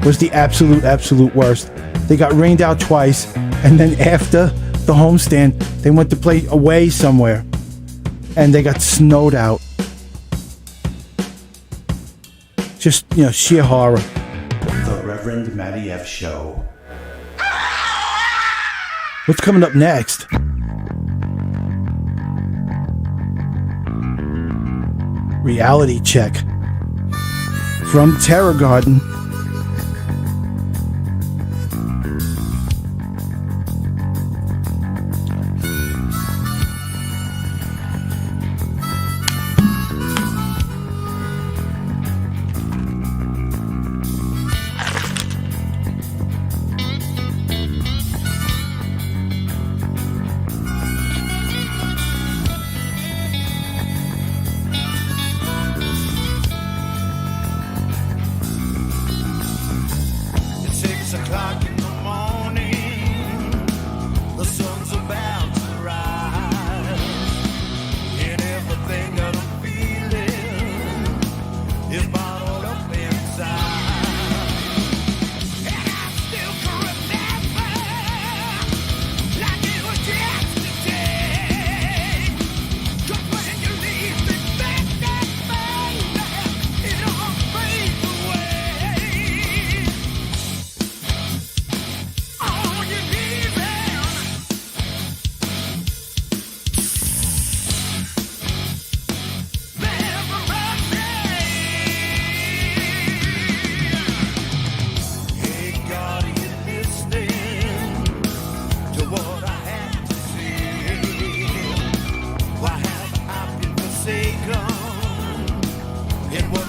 was the absolute worst. They got rained out twice, and then after the homestand, they went to play away somewhere, and they got snowed out. Just, you know, sheer horror. The Reverend Matty F Show. What's coming up next? Reality check from Terror Garden.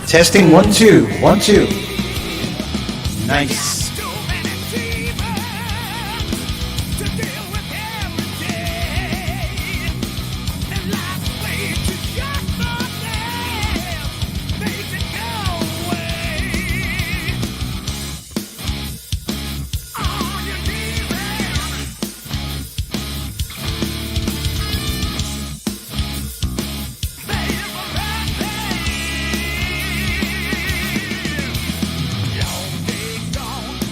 Testing 1 2 1 2. Nice. Gone.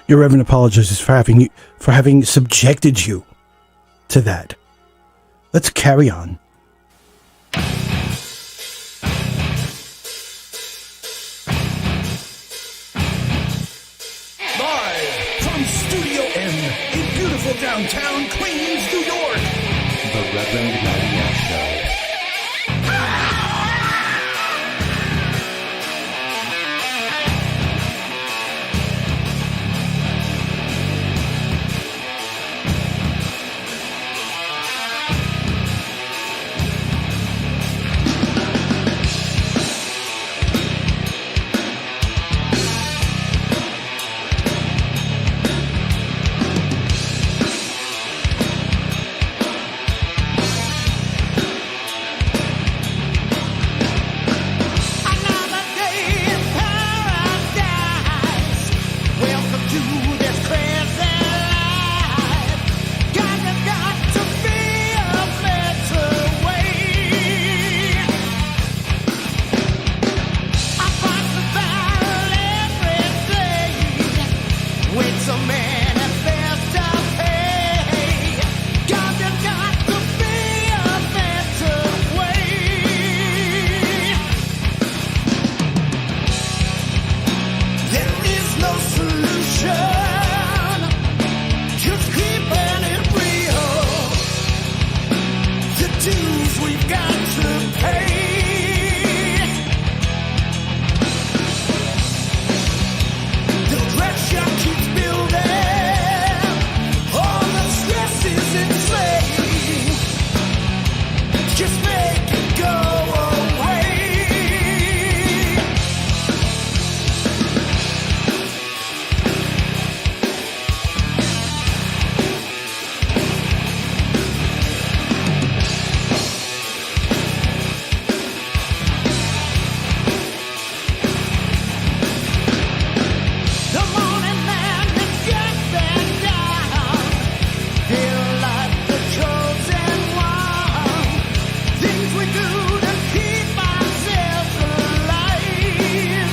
Your Reverend apologizes for having subjected you to that. Let's carry on. Live from Studio M in beautiful downtown Queens, New York. The Reverend Matty Show. Another day in paradise. Welcome to this crazy life. Got to be a better way. I fight the battle every day. With so many bills to pay. Got to be a better way. There is no solution, just keeping it real. The dues we've got to pay. The pressure keeps building, all the stress is insane. Just make it go away. The morning man is getting down. Feel like the chosen one. Things we do to keep ourselves alive.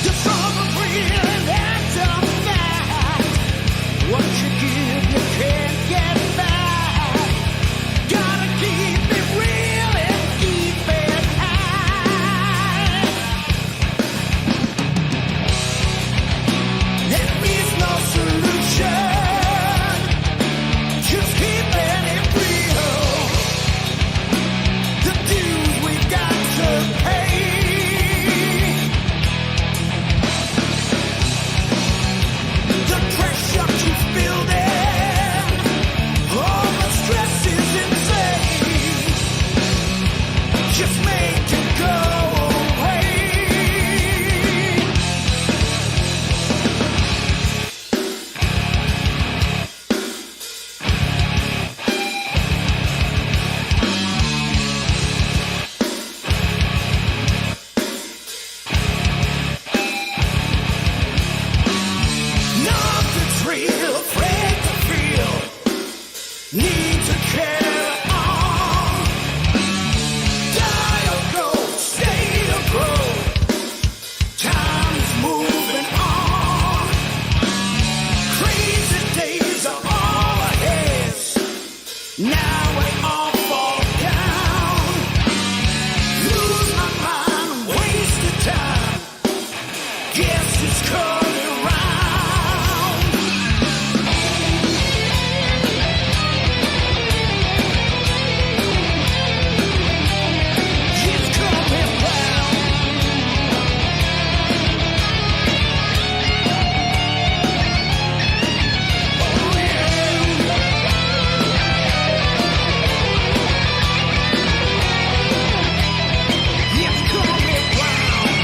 The summer breeze, that's a fact. What you give, you can't get back. Gotta keep it real and keep it high. There is no solution, just keeping it real. The dues we got to pay. The pressure keeps building, all the stress is insane. Just make it go away. Nothing's real, afraid to feel. Need to carry on. Die or go, stay or grow. Time is moving on. Crazy days are all ahead. Now we all fall down. Lose my mind, wasted time. Guess it's coming round. It's coming round. Oh yeah. It's coming round.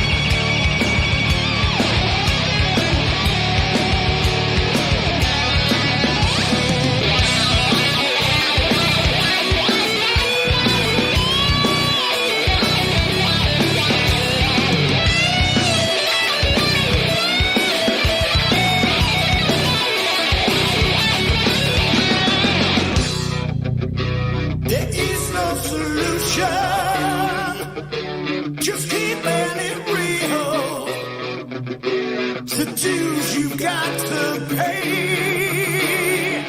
the dues you've got to pay.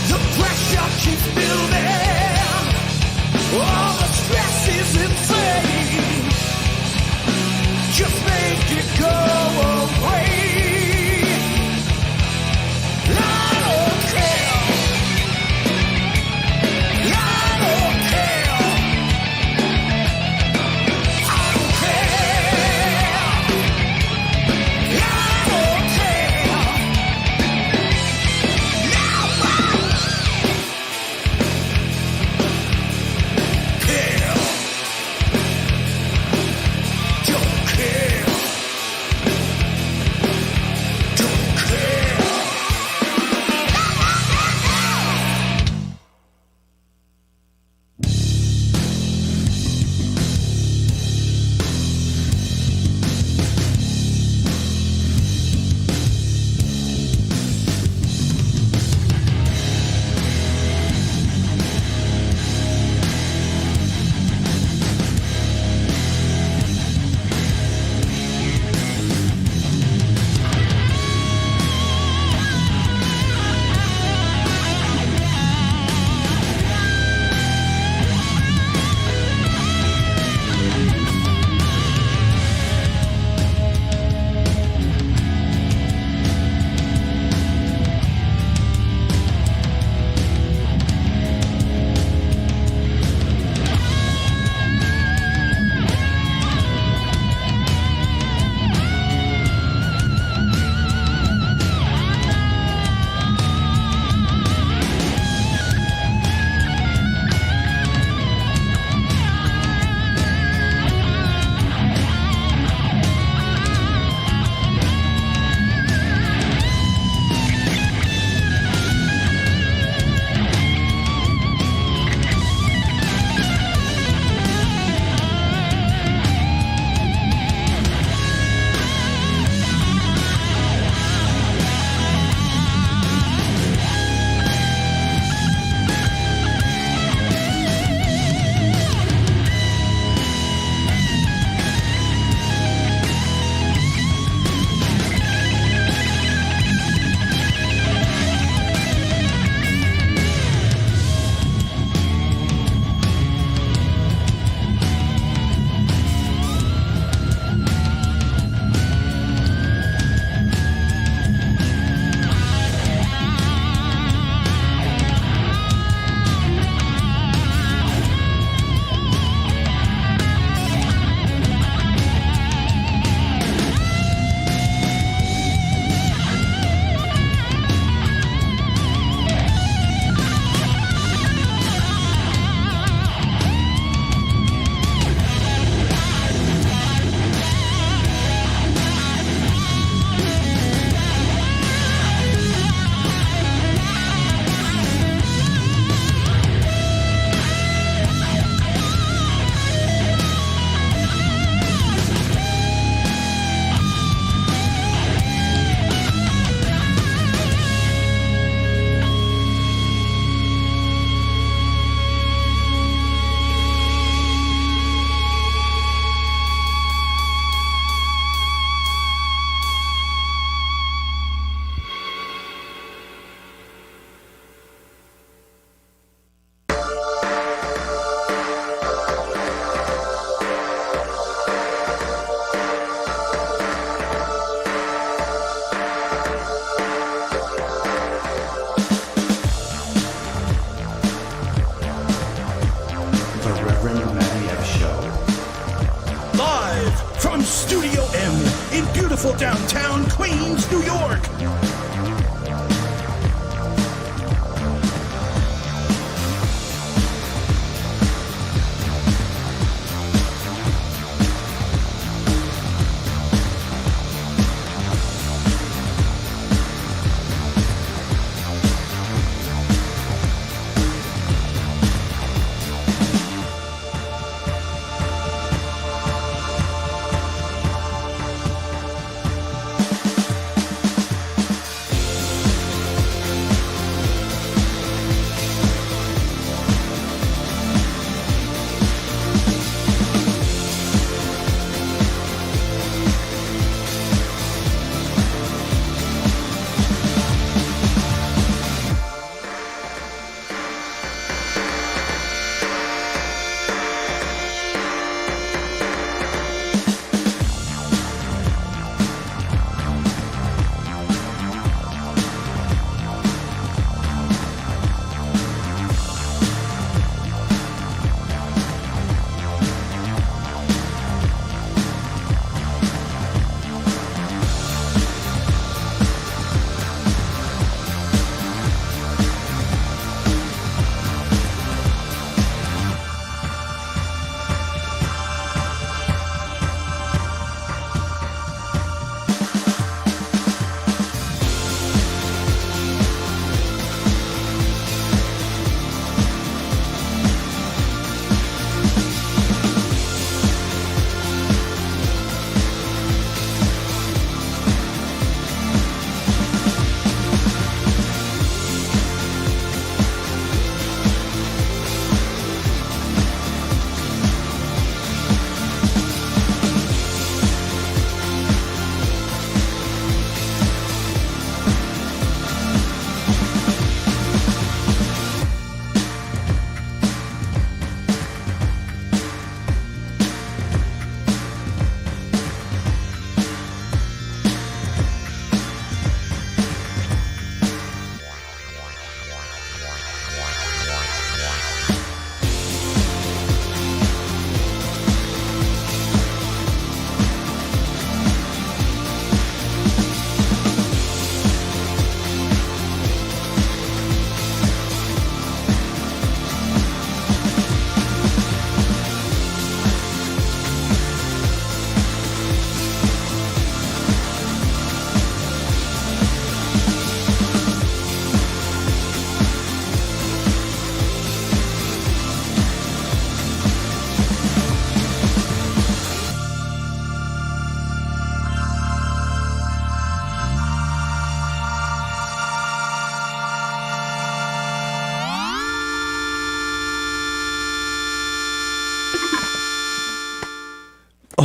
The pressure keeps building, all the stress is insane. Just make it go away. I don't care. I don't care. I don't care. I don't care. Now I care. Don't care. Don't care. Studio M in beautiful downtown Queens, New York.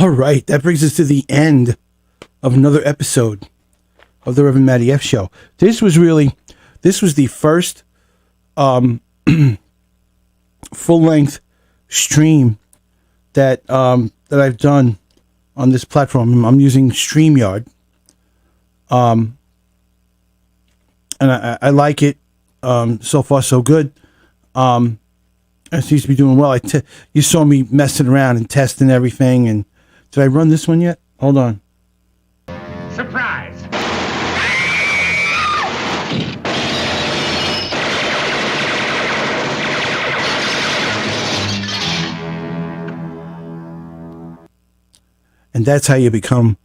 All right, that brings us to the end of another episode of the Reverend Matty F Show. This was the first full-length stream that I've done on this platform. I'm using StreamYard, and I like it. So far, so good. It seems to be doing well. You saw me messing around and testing everything. And did I run this one yet? Hold on. Surprise! And that's how you become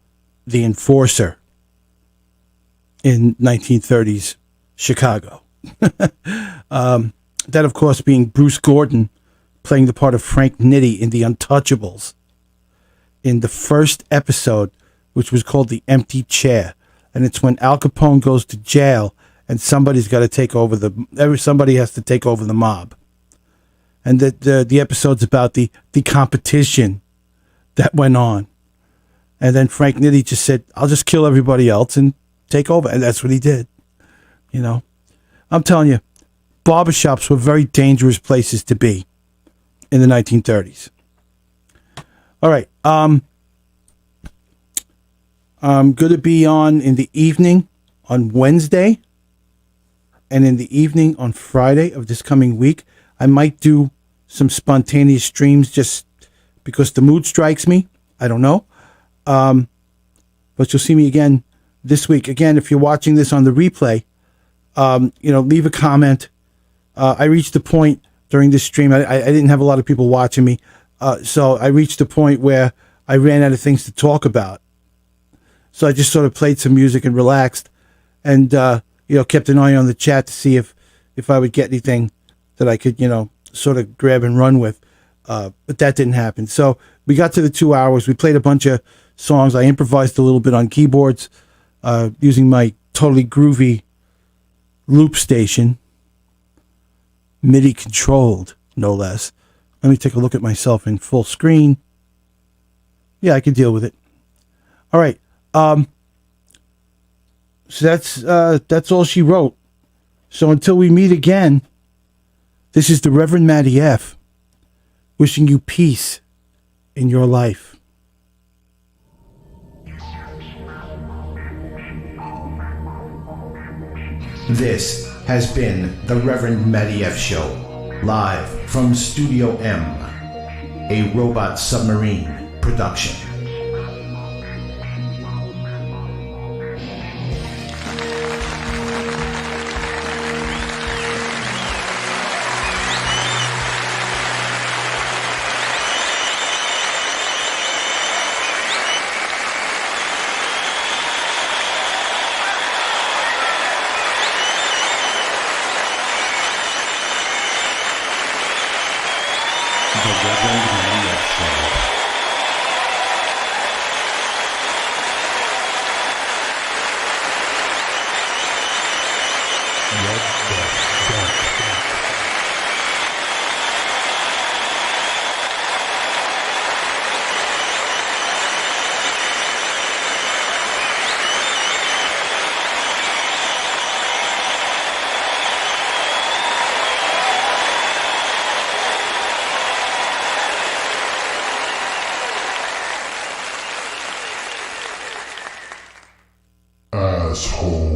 the enforcer in 1930s Chicago. That, of course, being Bruce Gordon playing the part of Frank Nitti in The Untouchables in the first episode, which was called The Empty Chair. And it's when Al Capone goes to jail and somebody's got to take over somebody has to take over the mob. And the episode's about the competition that went on. And then Frank Nitti just said, I'll just kill everybody else and take over. And that's what he did. You know, I'm telling you, barbershops were very dangerous places to be in the 1930s. All right. I'm going to be on in the evening on Wednesday and in the evening on Friday of this coming week. I might do some spontaneous streams just because the mood strikes me. I don't know. But you'll see me again this week. Again, if you're watching this on the replay, leave a comment. I reached the point during this stream, I didn't have a lot of people watching me, so I reached a point where I ran out of things to talk about. So I just sort of played some music and relaxed, and kept an eye on the chat to see if I would get anything that I could sort of grab and run with. But that didn't happen. So we got to the 2 hours. We played a bunch of songs. I improvised a little bit on keyboards using my totally groovy loop station. MIDI controlled, no less. Let me take a look at myself in full screen. Yeah, I can deal with it. All right. So that's all she wrote. So until we meet again, this is the Reverend Matty F, wishing you peace in your life. This has been the Reverend Matty F Show, live from Studio M, a Robot Submarine production. The Reverend Matty F Show. Asshole.